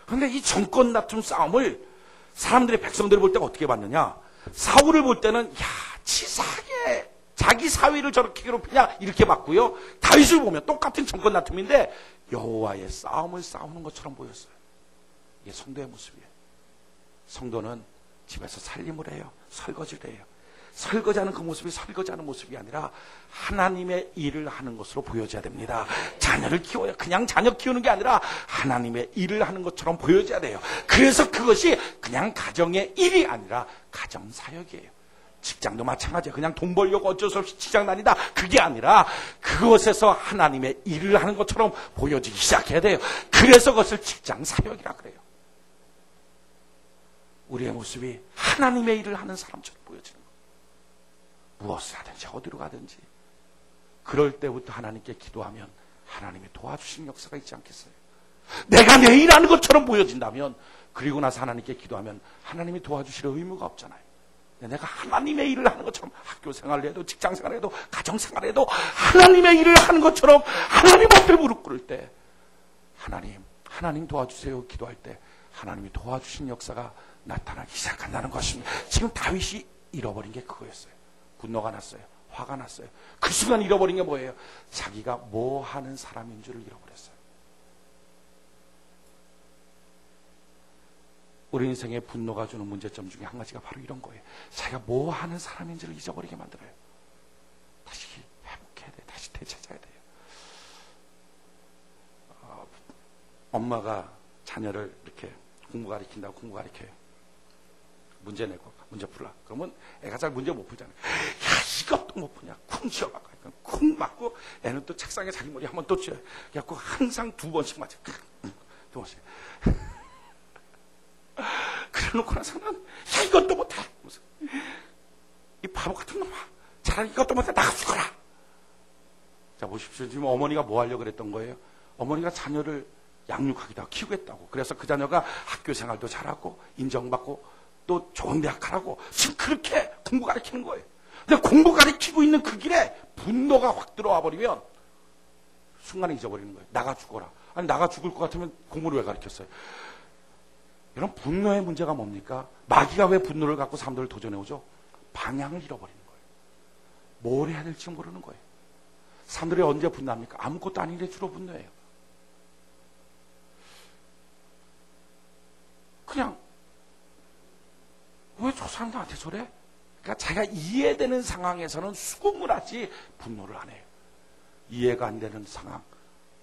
그런데 이 정권 다툼 싸움을 사람들이, 백성들이 볼 때가 어떻게 봤느냐? 사울을 볼 때는, 야, 치사하게 자기 사위를 저렇게 괴롭히냐, 이렇게 봤고요. 다윗을 보면 똑같은 정권 다툼인데 여호와의 싸움을 싸우는 것처럼 보였어요. 이게 성도의 모습이에요. 성도는 집에서 살림을 해요. 설거지를 해요. 설거지하는 그 모습이 설거지하는 모습이 아니라 하나님의 일을 하는 것으로 보여져야 됩니다. 자녀를 키워야, 그냥 자녀 키우는 게 아니라 하나님의 일을 하는 것처럼 보여져야 돼요. 그래서 그것이 그냥 가정의 일이 아니라 가정사역이에요. 직장도 마찬가지예요. 그냥 돈 벌려고 어쩔 수 없이 직장 다니다, 그게 아니라 그것에서 하나님의 일을 하는 것처럼 보여지기 시작해야 돼요. 그래서 그것을 직장사역이라 그래요. 우리의 모습이 하나님의 일을 하는 사람처럼 보여지는 거예요. 무엇을 하든지 어디로 가든지 그럴 때부터 하나님께 기도하면 하나님이 도와주시는 역사가 있지 않겠어요? 내가 내 일하는 것처럼 보여진다면, 그리고 나서 하나님께 기도하면 하나님이 도와주실 의무가 없잖아요. 내가 하나님의 일을 하는 것처럼, 학교 생활을 해도 직장 생활을 해도 가정 생활을 해도 하나님의 일을 하는 것처럼 하나님 앞에 무릎 꿇을 때, 하나님 도와주세요 기도할 때 하나님이 도와주신 역사가 나타나기 시작한다는 것입니다. 지금 다윗이 잃어버린 게 그거였어요. 분노가 났어요. 화가 났어요. 그 순간 잃어버린 게 뭐예요? 자기가 뭐 하는 사람인 줄을 잃어버렸어요. 우리 인생의 분노가 주는 문제점 중에 한 가지가 바로 이런 거예요. 자기가 뭐 하는 사람인지를 잊어버리게 만들어요. 다시 회복해야 돼요. 다시 되찾아야 돼요. 엄마가 자녀를 이렇게 공부 가르친다고 공부 가르쳐요. 문제 내고 문제 풀라. 그러면 애가 잘 문제 못 풀잖아요. 야, 이것도 못 푸냐. 쿵 치워갖고 쿵 맞고, 애는 또 책상에 자기 머리 한번 또 치워요. 그래갖고 항상 2번씩 맞아요. 2번씩. 그래놓고 나서는, 야, 이것도 못해. 이 바보 같은 놈아. 차라리 이것도 못해. 나가 죽어라. 자, 보십시오. 지금 어머니가 뭐 하려고 그랬던 거예요? 어머니가 자녀를 양육하기도 하고 키우겠다고. 그래서 그 자녀가 학교 생활도 잘하고 인정받고 또 좋은 대학 가라고 지금 그렇게 공부 가르치는 거예요. 근데 공부 가르치고 있는 그 길에 분노가 확 들어와 버리면 순간에 잊어버리는 거예요. 나가 죽어라. 아니, 나가 죽을 것 같으면 공부를 왜 가르쳤어요? 이런 분노의 문제가 뭡니까? 마귀가 왜 분노를 갖고 사람들을 도전해오죠? 방향을 잃어버리는 거예요. 뭘 해야 될지 모르는 거예요. 사람들이 언제 분노합니까? 아무것도 아닌데 주로 분노해요. 그냥 왜 저 사람 나한테 저래? 그러니까 자기가 이해되는 상황에서는 수긍을 하지 분노를 안 해요. 이해가 안 되는 상황,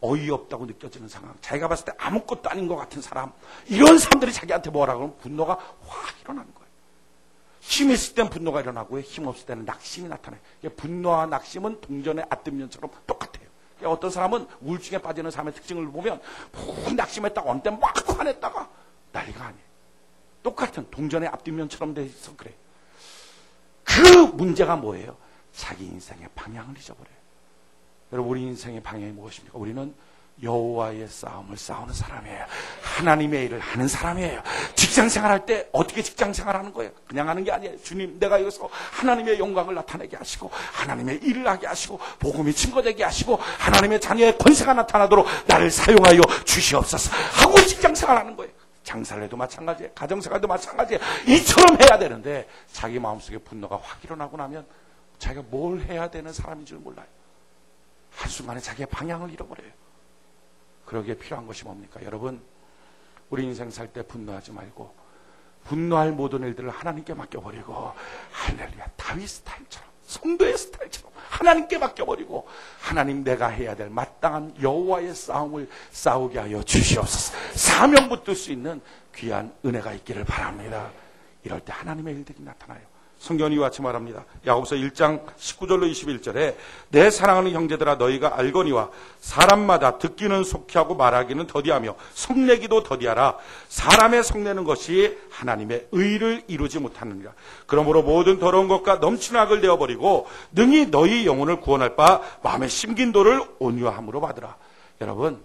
어이없다고 느껴지는 상황, 자기가 봤을 때 아무것도 아닌 것 같은 사람, 이런 사람들이 자기한테 뭐라 그러면 분노가 확 일어나는 거예요. 힘 있을 땐 분노가 일어나고요, 힘 없을 때는 낙심이 나타나요. 분노와 낙심은 동전의 앞뒷면처럼 똑같아요. 어떤 사람은 우울증에 빠지는 사람의 특징을 보면 푹 낙심했다가 어느 때 막 화냈다가 난리가 아니에요. 똑같은 동전의 앞뒷면처럼 돼 있어 그래. 그 문제가 뭐예요? 자기 인생의 방향을 잊어버려요. 여러분, 우리 인생의 방향이 무엇입니까? 우리는 여호와의 싸움을 싸우는 사람이에요. 하나님의 일을 하는 사람이에요. 직장 생활할 때 어떻게 직장 생활하는 거예요? 그냥 하는 게 아니에요. 주님, 내가 여기서 하나님의 영광을 나타내게 하시고 하나님의 일을 하게 하시고 복음이 증거되게 하시고 하나님의 자녀의 권세가 나타나도록 나를 사용하여 주시옵소서 하고 직장 생활하는 거예요. 장사를 해도 마찬가지예요. 가정생활도 마찬가지예요. 이처럼 해야 되는데 자기 마음속에 분노가 확 일어나고 나면 자기가 뭘 해야 되는 사람인 줄 몰라요. 한순간에 자기의 방향을 잃어버려요. 그러기에 필요한 것이 뭡니까? 여러분, 우리 인생 살 때 분노하지 말고 분노할 모든 일들을 하나님께 맡겨버리고 할렐루야, 다윗 스타일처럼, 성도의 스타일처럼 하나님께 맡겨버리고 하나님, 내가 해야 될 마땅한 여호와의 싸움을 싸우게 하여 주시옵소서. 사명 붙들 수 있는 귀한 은혜가 있기를 바랍니다. 이럴 때 하나님의 일들이 나타나요. 성경이 이와 같이 말합니다. 야고보서 1장 19절로 21절에 내 사랑하는 형제들아, 너희가 알거니와 사람마다 듣기는 속히하고 말하기는 더디하며 성내기도 더디하라. 사람의 성내는 것이 하나님의 의를 이루지 못하느니라. 그러므로 모든 더러운 것과 넘치는 악을 내어버리고 능히 너희 영혼을 구원할 바 마음의 심긴도를 온유함으로 받으라. 여러분,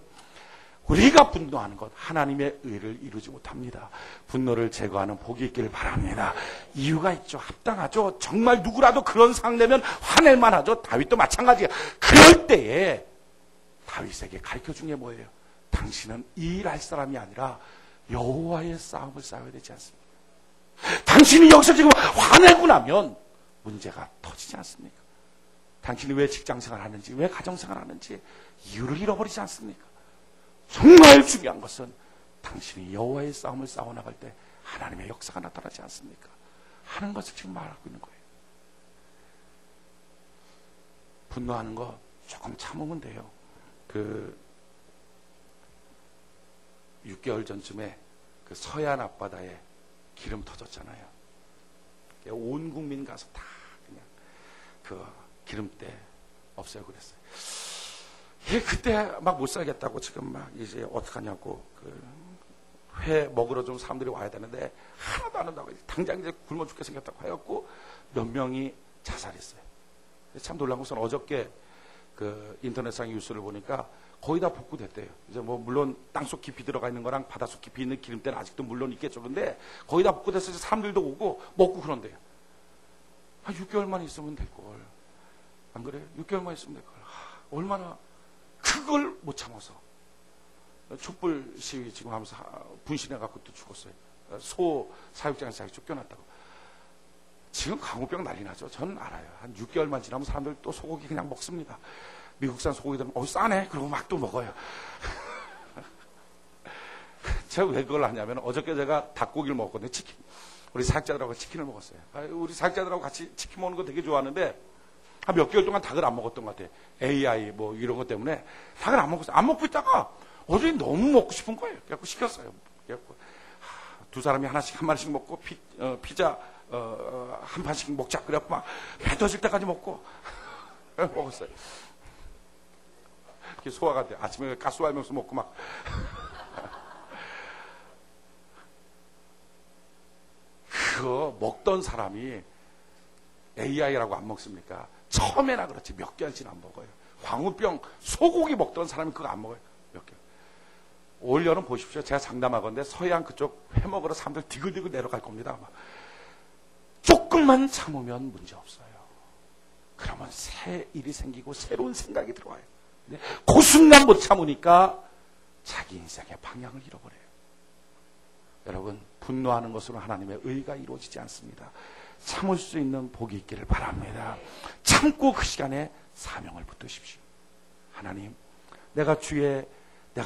우리가 분노하는 것, 하나님의 의를 이루지 못합니다. 분노를 제거하는 복이 있기를 바랍니다. 이유가 있죠. 합당하죠. 정말 누구라도 그런 상황 내면 화낼만 하죠. 다윗도 마찬가지예요. 그럴 때에 다윗에게 가르쳐준 게 뭐예요? 당신은 이 일 할 사람이 아니라 여호와의 싸움을 싸워야 되지 않습니까? 당신이 여기서 지금 화내고 나면 문제가 터지지 않습니까? 당신이 왜 직장생활 하는지, 왜 가정생활 하는지 이유를 잃어버리지 않습니까? 정말 중요한 것은 당신이 여호와의 싸움을 싸워나갈 때 하나님의 역사가 나타나지 않습니까? 하는 것을 지금 말하고 있는 거예요. 분노하는 거 조금 참으면 돼요. 6개월 전쯤에 그 서해안 앞바다에 기름 터졌잖아요. 온 국민 가서 다 그냥 그 기름때 없애고 그랬어요. 그때 막 못 살겠다고 지금 막 이제 어떡하냐고 회 먹으러 좀 사람들이 와야 되는데 하나도 안 온다고 당장 이제 굶어 죽게 생겼다고 해갖고 몇 명이 자살했어요. 참 놀라운 것은 어저께 그 인터넷상 뉴스를 보니까 거의 다 복구됐대요. 이제 뭐 물론 땅속 깊이 들어가 있는 거랑 바닷속 깊이 있는 기름때는 아직도 물론 있겠죠. 근데 거의 다 복구돼서 사람들도 오고 먹고 그런대요. 6개월만 있으면 될걸. 안 그래요? 6개월만 있으면 될걸. 얼마나 그걸 못 참아서 촛불 시위 지금 하면서 분신해갖고 또 죽었어요. 소 사육장에서 쫓겨났다고. 지금 광우병 난리 나죠. 저는 알아요. 한 6개월만 지나면 사람들 또 소고기 그냥 먹습니다. 미국산 소고기들은 싸네. 그러고 막 또 먹어요. 제가 왜 그걸 하냐면 어저께 제가 닭고기를 먹었거든요. 치킨. 우리 사역자들하고 치킨을 먹었어요. 우리 사역자들하고 같이 치킨 먹는 거 되게 좋아하는데 한 몇 개월 동안 닭을 안 먹었던 것 같아요. AI 뭐 이런 것 때문에 닭을 안 먹었어요. 안 먹고 있다가 어제 너무 먹고 싶은 거예요. 그래갖고 시켰어요. 그래갖고 두 사람이 하나씩 한 마리씩 먹고 피자 한 판씩 먹자. 그래갖고 막 배 터질 때까지 먹고 먹었어요. 이렇게 소화가 돼. 아침에 가스알면서 먹고 막. 그거 먹던 사람이 AI라고 안 먹습니까? 처음에나 그렇지 몇 개월씩 안 먹어요. 광우병 소고기 먹던 사람이 그거 안 먹어요. 몇 개월. 올 여름 보십시오. 제가 장담하건대 서해안 그쪽 회 먹으러 사람들 디글디글 내려갈 겁니다. 아마. 조금만 참으면 문제 없어요. 그러면 새 일이 생기고 새로운 생각이 들어와요. 근데 그 순간 못 참으니까 자기 인생의 방향을 잃어버려요. 여러분, 분노하는 것으로 하나님의 의가 이루어지지 않습니다. 참을 수 있는 복이 있기를 바랍니다. 참고 그 시간에 사명을 붙드십시오. 하나님, 내가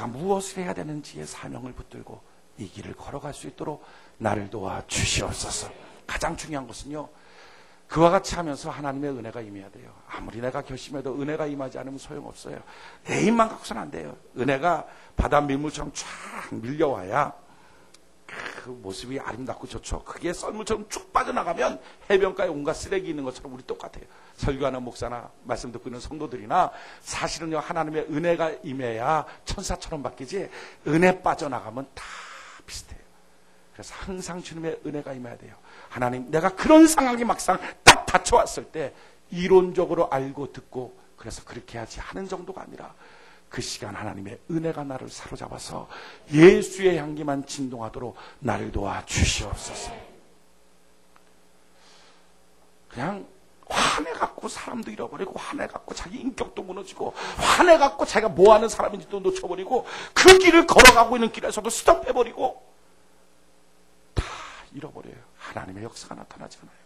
무엇을 해야 되는지의 사명을 붙들고 이 길을 걸어갈 수 있도록 나를 도와 주시옵소서. 가장 중요한 것은요, 그와 같이 하면서 하나님의 은혜가 임해야 돼요. 아무리 내가 결심해도 은혜가 임하지 않으면 소용없어요. 내 힘만 갖고서는 안 돼요. 은혜가 바다 밀물처럼 쫙 밀려와야 그 모습이 아름답고 좋죠. 그게 썰물처럼 쭉 빠져나가면 해변가에 온갖 쓰레기 있는 것처럼 우리 똑같아요. 설교하는 목사나 말씀 듣고 있는 성도들이나 사실은요, 하나님의 은혜가 임해야 천사처럼 바뀌지 은혜 빠져나가면 다 비슷해요. 그래서 항상 주님의 은혜가 임해야 돼요. 하나님, 내가 그런 상황이 막상 딱 닥쳐왔을 때 이론적으로 알고 듣고 그래서 그렇게 해야지 하는 정도가 아니라 그 시간 하나님의 은혜가 나를 사로잡아서 예수의 향기만 진동하도록 나를 도와 주시옵소서. 그냥 화내갖고 사람도 잃어버리고, 화내갖고 자기 인격도 무너지고, 화내갖고 자기가 뭐하는 사람인지도 놓쳐버리고, 그 길을 걸어가고 있는 길에서도 스톱해버리고 다 잃어버려요. 하나님의 역사가 나타나지 않아요.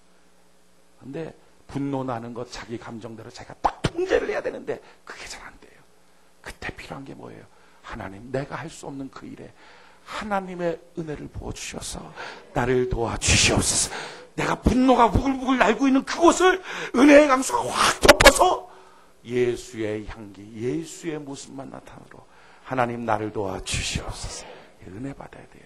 근데 분노 나는 것, 자기 감정대로 자기가 딱 통제를 해야 되는데 그게 잘 안 돼요. 그때 필요한 게 뭐예요? 하나님, 내가 할 수 없는 그 일에 하나님의 은혜를 부어주셔서 나를 도와주시옵소서. 내가 분노가 부글부글 날고 있는 그곳을 은혜의 강수가 확 덮어서 예수의 향기, 예수의 모습만 나타나도록 하나님 나를 도와주시옵소서. 은혜 받아야 돼요.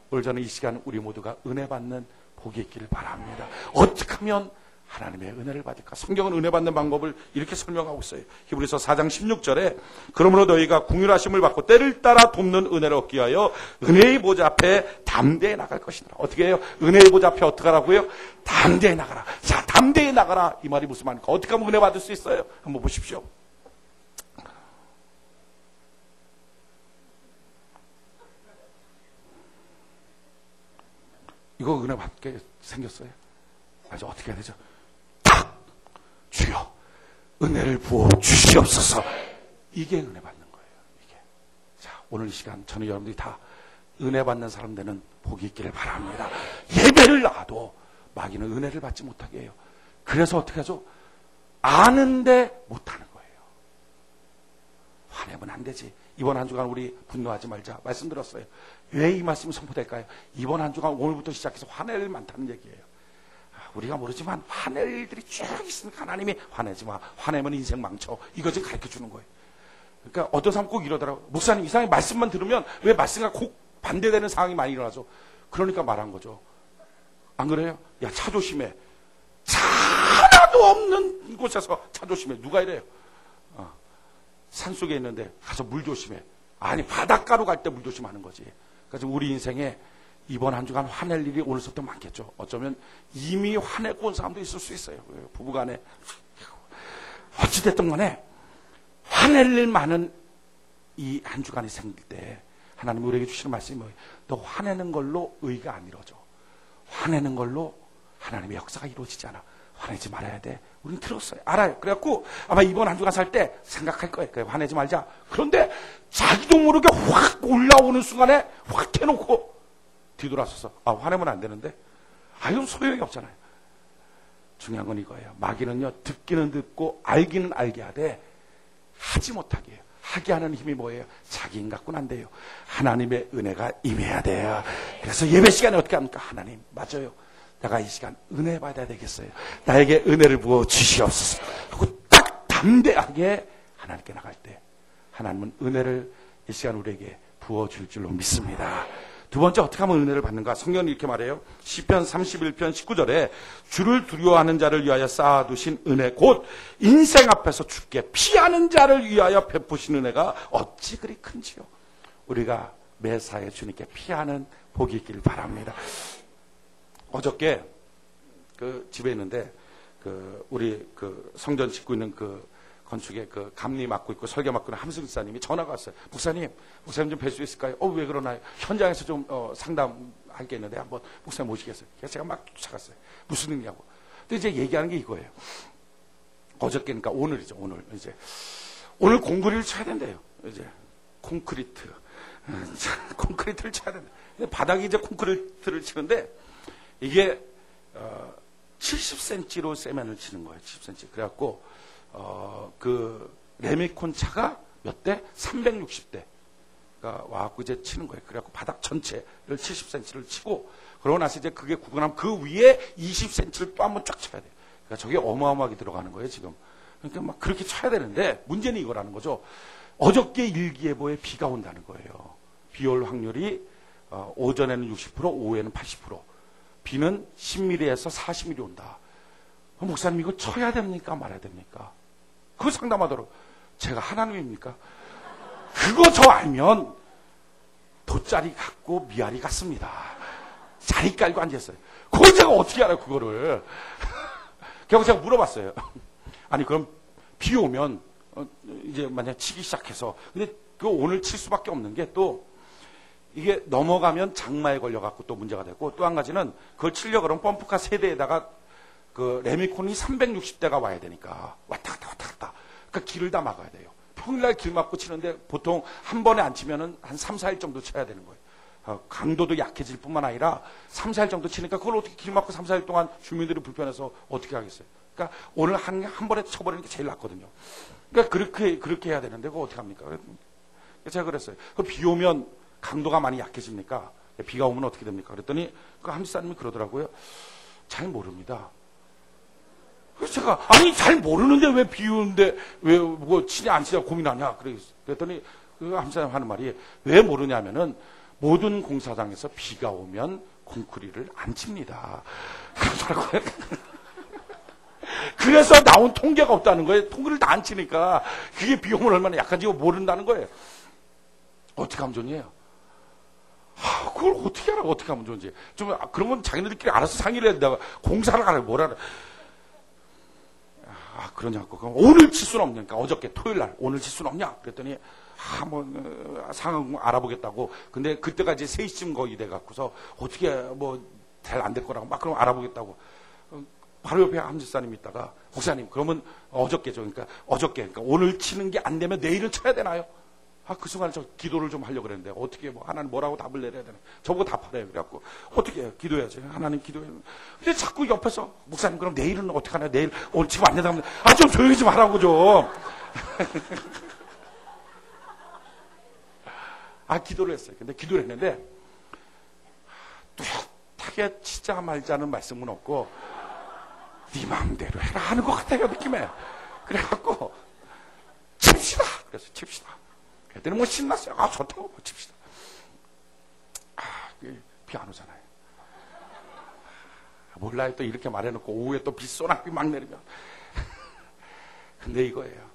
오늘 저는 이 시간 우리 모두가 은혜 받는 복이 있기를 바랍니다. 어떻게 하면 하나님의 은혜를 받을까? 성경은 은혜 받는 방법을 이렇게 설명하고 있어요. 히브리서 4장 16절에 그러므로 너희가 궁휼하심을 받고 때를 따라 돕는 은혜를 얻기 위하여 은혜의 보좌 앞에 담대히 나갈 것이다. 어떻게 해요? 은혜의 보좌 앞에 어떻게 하라고요? 담대히 나가라. 자, 담대히 나가라. 이 말이 무슨 말입니까? 어떻게 하면 은혜 받을 수 있어요? 한번 보십시오. 이거 은혜 받게 생겼어요. 아주 어떻게 해야 되죠? 주여 은혜를 부어 주시옵소서. 이게 은혜 받는 거예요. 이게. 자, 오늘 이 시간 저는 여러분들이 다 은혜 받는 사람 되는 복이 있기를 바랍니다. 예배를 나가도 마귀는 은혜를 받지 못하게 해요. 그래서 어떻게 하죠? 아는데 못하는 거예요. 화내면 안 되지. 이번 한 주간 우리 분노하지 말자 말씀드렸어요. 왜 이 말씀이 선포될까요? 이번 한 주간 오늘부터 시작해서 화낼 일 많다는 얘기예요. 우리가 모르지만 화낼 일들이 쭉 있으니까 하나님이 화내지 마. 화내면 인생 망쳐. 이거 지금 가르쳐 주는 거예요. 그러니까 어떤 사람 꼭 이러더라고요. 목사님 이상하게 말씀만 들으면 왜 말씀과 꼭 반대되는 상황이 많이 일어나죠? 그러니까 말한 거죠. 안 그래요? 야, 차 조심해. 차 하나도 없는 곳에서 차 조심해. 누가 이래요? 산속에 있는데 가서 물 조심해. 아니, 바닷가로 갈 때 물 조심하는 거지. 그래서 우리 인생에 이번 한 주간 화낼 일이 오늘부터 많겠죠. 어쩌면 이미 화내고 온 사람도 있을 수 있어요. 부부간에. 어찌됐든 간에 화낼 일 많은 이 한 주간이 생길 때 하나님이 우리에게 주시는 말씀이 뭐예요? 너 화내는 걸로 의가 안 이루어져. 화내는 걸로 하나님의 역사가 이루어지지 않아. 화내지 말아야 돼. 우리는 들었어요. 알아요. 그래갖고 아마 이번 한 주간 살 때 생각할 거예요. 그래, 화내지 말자. 그런데 자기도 모르게 확 올라오는 순간에 확 해놓고 뒤돌아서서 화내면 안 되는데 이건 소용이 없잖아요. 중요한 건 이거예요. 마귀는요, 듣기는 듣고 알기는 알게 하되 하지 못하게 해요. 하게 하는 힘이 뭐예요? 자기인 갖고는 안 돼요. 하나님의 은혜가 임해야 돼요. 그래서 예배 시간에 어떻게 합니까? 하나님, 맞아요. 내가 이 시간 은혜 받아야 되겠어요. 나에게 은혜를 부어 주시옵소서. 하고 딱 담대하게 하나님께 나갈 때 하나님은 은혜를 이 시간 우리에게 부어줄 줄로 믿습니다. 두 번째, 어떻게 하면 은혜를 받는가? 성경은 이렇게 말해요. 시편 31편 19절에 주를 두려워하는 자를 위하여 쌓아두신 은혜 곧 인생 앞에서 죽게 피하는 자를 위하여 베푸신 은혜가 어찌 그리 큰지요. 우리가 매사에 주님께 피하는 복이 있기를 바랍니다. 어저께 그 집에 있는데 우리 성전 짓고 있는 건축에 감리 맡고 있고 설계 맡고 있는 함승 집사님이 전화가 왔어요. 목사님 좀 뵐 수 있을까요? 왜 그러나요? 현장에서 좀 상담할 게 있는데 한번 목사님 모시겠어요. 그래서 제가 막 쫓아갔어요. 무슨 일이냐고. 근데 이제 얘기하는 게 이거예요. 어저께니까 오늘이죠. 오늘 공구리를 쳐야 된대요. 이제 콘크리트를 쳐야 된다. 바닥에 이제 콘크리트를 치는데 이게 70cm로 세면을 치는 거예요. 70cm. 그래갖고 레미콘 차가 몇 대? 360대가 와갖고 이제 치는 거예요. 그래갖고 바닥 전체를 70cm를 치고, 그러고 나서 이제 그게 구근하면 그 위에 20cm를 또 한번 쫙 쳐야 돼요. 그러니까 저게 어마어마하게 들어가는 거예요, 지금. 그러니까 막 그렇게 쳐야 되는데, 문제는 이거라는 거죠. 어저께 일기예보에 비가 온다는 거예요. 비 올 확률이, 오전에는 60%, 오후에는 80%. 비는 10mm에서 40mm 온다. 목사님, 이거 쳐야 됩니까? 말아야 됩니까? 그거 상담하도록. 제가 하나님입니까? 그거 저 알면 돗자리 갖고 미아리 같습니다. 자리 깔고 앉았어요. 그걸 제가 어떻게 알아요, 그거를. 결국 제가 물어봤어요. 아니, 그럼 비 오면 이제 만약 치기 시작해서 근데 그 오늘 칠 수밖에 없는 게 또 이게 넘어가면 장마에 걸려갖고 또 문제가 되고 또 한 가지는 그걸 치려고 그러면 펌프카 세대에다가 그 레미콘이 360대가 와야 되니까 왔다 갔다 그러니까 길을 다 막아야 돼요. 평일날 길 막고 치는데 보통 한 번에 안 치면은 한 3, 4일 정도 쳐야 되는 거예요. 강도도 약해질 뿐만 아니라 3, 4일 정도 치니까 그걸 어떻게 길 막고 3, 4일 동안 주민들이 불편해서 어떻게 하겠어요. 그러니까 오늘 한 번에 쳐버리는 게 제일 낫거든요. 그러니까 그렇게 해야 되는데 그거 어떻게 합니까? 제가 그랬어요. 비 오면 강도가 많이 약해집니까? 비가 오면 어떻게 됩니까? 그랬더니 그 한지사님이 그러더라고요. 잘 모릅니다. 그래서 제가 아니 잘 모르는데 왜 비 오는데 왜 뭐 치냐 안 치냐 고민하냐 그랬더니 그 한지사님 하는 말이 왜 모르냐면은 모든 공사장에서 비가 오면 콘크리트를 안 칩니다. 그러더라고요. 그래서 나온 통계가 없다는 거예요. 통계를 다 안 치니까 그게 비 오면 얼마나 약한지 모른다는 거예요. 어떻게 하면 좋냐? 그걸 어떻게 알아? 어떻게 하면 좋은지. 좀 그런 건 자기네들끼리 알아서 상의를 해야 된다. 공사를 알아요. 뭘 알아? 그러냐고. 그럼 오늘 칠 수는 없냐니까. 어저께 토요일 날 오늘 칠 수는 없냐? 그랬더니 한번 상황 알아보겠다고. 근데 그때까지 3시쯤 거의 돼 갖고서 어떻게 뭐 잘 안 될 거라고 막 그럼 알아보겠다고. 바로 옆에 함지사님이 있다가 목사님 그러면 어저께죠. 그러니까 오늘 치는 게 안 되면 내일은 쳐야 되나요? 그 순간에 저 기도를 좀 하려고 그랬는데 어떻게 뭐 하나님 뭐라고 답을 내려야 되나? 저보고 답하래요. 그래갖고 어떻게 해요? 기도해야지. 하나님 기도해요. 근데 자꾸 옆에서 목사님 그럼 내일은 어떻게 하나요? 내일 오늘 지금 안 된다면 좀 조용히 좀 하라고 좀. 기도를 했어요. 근데 기도를 했는데 뚜렷하게 치자 말자는 말씀은 없고 네 마음대로 해라 하는 것 같아요. 느낌에. 그래갖고 칩시다. 그래서 칩시다. 그랬더니 뭐 신났어요. 좋다고 뭐 칩시다. 비 안 오잖아요. 몰라요. 또 이렇게 말해놓고 오후에 또 비 쏘나비 막 내리면. 근데 이거예요.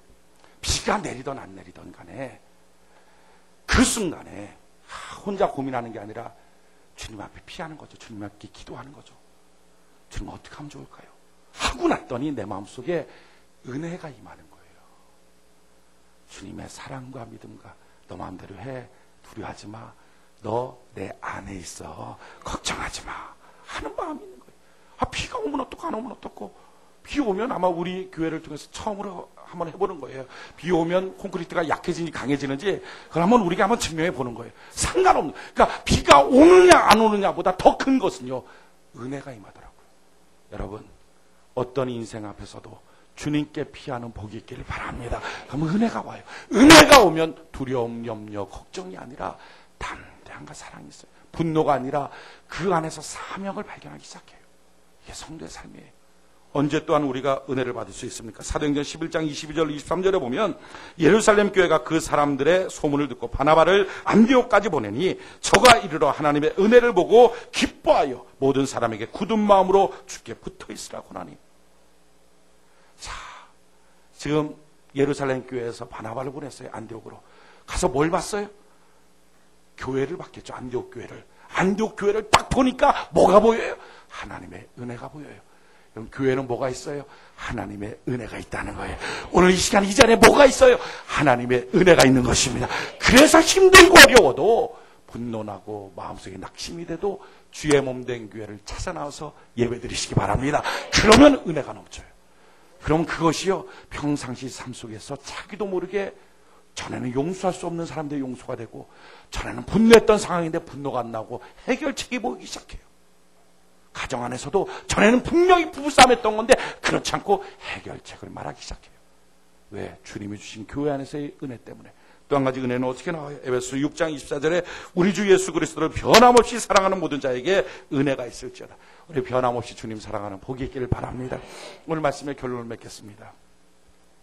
비가 내리던 안 내리던 간에 그 순간에 혼자 고민하는 게 아니라 주님 앞에 피하는 거죠. 주님 앞에 기도하는 거죠. 주님 어떻게 하면 좋을까요? 하고 났더니 내 마음속에 은혜가 임하는 거예요. 주님의 사랑과 믿음과 너 마음대로 해. 두려워하지 마. 너 내 안에 있어. 걱정하지 마. 하는 마음이 있는 거예요. 비가 오면 어떡고 안 오면 어떡고. 비 오면 아마 우리 교회를 통해서 처음으로 한번 해보는 거예요. 비 오면 콘크리트가 약해지는지 강해지는지 그걸 한번 우리가 한번 증명해 보는 거예요. 상관없는. 그러니까 비가 오느냐 안 오느냐보다 더 큰 것은요. 은혜가 임하더라고요. 여러분 어떤 인생 앞에서도 주님께 피하는 복이 있기를 바랍니다. 그럼 은혜가 와요. 은혜가 오면 두려움, 염려, 걱정이 아니라 담대함과 사랑이 있어요. 분노가 아니라 그 안에서 사명을 발견하기 시작해요. 이게 성도의 삶이에요. 언제 또한 우리가 은혜를 받을 수 있습니까? 사도행전 11장 22절 23절에 보면 예루살렘 교회가 그 사람들의 소문을 듣고 바나바를 안디옥까지 보내니 저가 이르러 하나님의 은혜를 보고 기뻐하여 모든 사람에게 굳은 마음으로 주께 붙어 있으라고 하나니. 자, 지금 예루살렘 교회에서 바나바를 보냈어요. 안디옥으로. 가서 뭘 봤어요? 교회를 봤겠죠. 안디옥 교회를. 안디옥 교회를 딱 보니까 뭐가 보여요? 하나님의 은혜가 보여요. 그럼 교회는 뭐가 있어요? 하나님의 은혜가 있다는 거예요. 오늘 이 시간 이전에 뭐가 있어요? 하나님의 은혜가 있는 것입니다. 그래서 힘들고 어려워도 분노나고 마음속에 낙심이 돼도 주의 몸된 교회를 찾아 나와서 예배드리시기 바랍니다. 그러면 은혜가 넘쳐요. 그럼 그것이요 평상시 삶 속에서 자기도 모르게 전에는 용서할 수 없는 사람들의 용서가 되고 전에는 분노했던 상황인데 분노가 안 나고 해결책이 보이기 시작해요. 가정 안에서도 전에는 분명히 부부싸움했던 건데 그렇지 않고 해결책을 말하기 시작해요. 왜? 주님이 주신 교회 안에서의 은혜 때문에. 또 한 가지 은혜는 어떻게 나와요? 에베소 6장 24절에 우리 주 예수 그리스도를 변함없이 사랑하는 모든 자에게 은혜가 있을지어다. 우리 변함없이 주님 사랑하는 복이 있기를 바랍니다. 오늘 말씀의 결론을 맺겠습니다.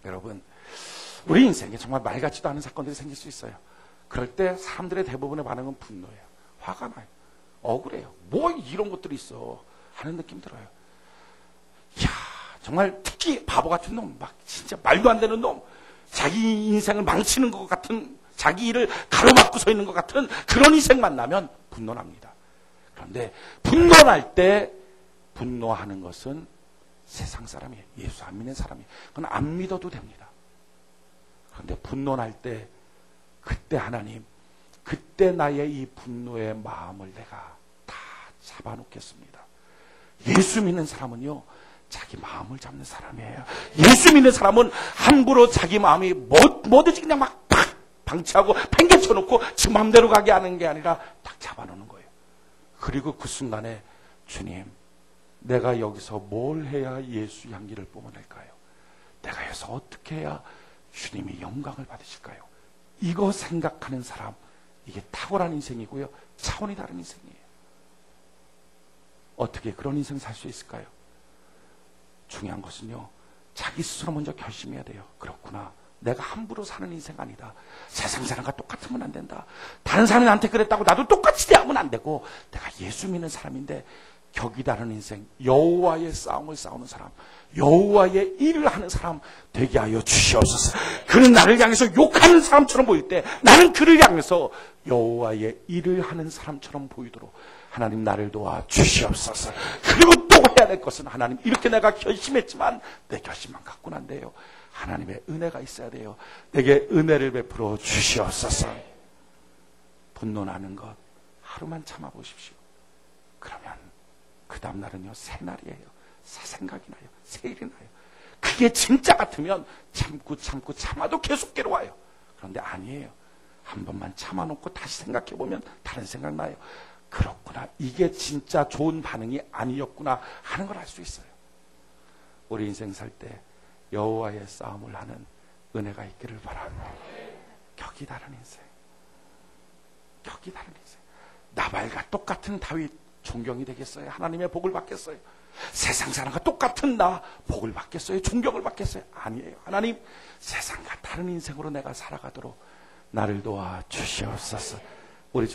여러분 우리 인생에 정말 말 같지도 않은 사건들이 생길 수 있어요. 그럴 때 사람들의 대부분의 반응은 분노예요. 화가 나요. 억울해요. 뭐 이런 것들이 있어 하는 느낌 들어요. 이야 정말 특히 바보 같은 놈, 막 진짜 말도 안 되는 놈, 자기 인생을 망치는 것 같은, 자기 일을 가로막고 서 있는 것 같은 그런 인생 만나면 분노납니다. 그런데 분노날 때 분노하는 것은 세상 사람이에요. 예수 안 믿는 사람이에요. 그건 안 믿어도 됩니다. 그런데 분노날 때 그때 하나님, 그때 나의 이 분노의 마음을 내가 다 잡아놓겠습니다. 예수 믿는 사람은요, 자기 마음을 잡는 사람이에요. 예수 믿는 사람은 함부로 자기 마음이 뭐든지 그냥 막 팍 방치하고 팽개쳐놓고 지 마음대로 가게 하는 게 아니라 딱 잡아놓는 거예요. 그리고 그 순간에 주님, 내가 여기서 뭘 해야 예수 향기를 뿜어낼까요? 내가 여기서 어떻게 해야 주님이 영광을 받으실까요? 이거 생각하는 사람, 이게 탁월한 인생이고요, 차원이 다른 인생이에요. 어떻게 그런 인생 살 수 있을까요? 중요한 것은요, 자기 스스로 먼저 결심해야 돼요. 그렇구나, 내가 함부로 사는 인생 아니다. 세상 사람과 똑같으면 안 된다. 다른 사람이 나한테 그랬다고 나도 똑같이 대하면 안 되고, 내가 예수 믿는 사람인데 격이 다른 인생, 여호와의 싸움을 싸우는 사람, 여호와의 일을 하는 사람 되게 하여 주시옵소서. 그는 나를 향해서 욕하는 사람처럼 보일 때 나는 그를 향해서 여호와의 일을 하는 사람처럼 보이도록 하나님 나를 도와 주시옵소서. 그리고 또 해야 될 것은, 하나님, 이렇게 내가 결심했지만 내 결심만 갖고는 안 돼요. 하나님의 은혜가 있어야 돼요. 내게 은혜를 베풀어 주시옵소서. 분노나는 것 하루만 참아보십시오. 그러면 그 다음날은요, 새 날이에요. 새 생각이 나요. 새 일이 나요. 그게 진짜 같으면 참고 참아도 계속 괴로워요. 그런데 아니에요. 한 번만 참아놓고 다시 생각해보면 다른 생각 나요. 그렇구나, 이게 진짜 좋은 반응이 아니었구나 하는 걸 알 수 있어요. 우리 인생 살 때 여호와의 싸움을 하는 은혜가 있기를 바랍니다. 격이 다른 인생, 격이 다른 인생. 나발과 똑같은 다윗 존경이 되겠어요? 하나님의 복을 받겠어요? 세상 사람과 똑같은 나 복을 받겠어요? 존경을 받겠어요? 아니에요. 하나님, 세상과 다른 인생으로 내가 살아가도록 나를 도와 주시옵소서. 우리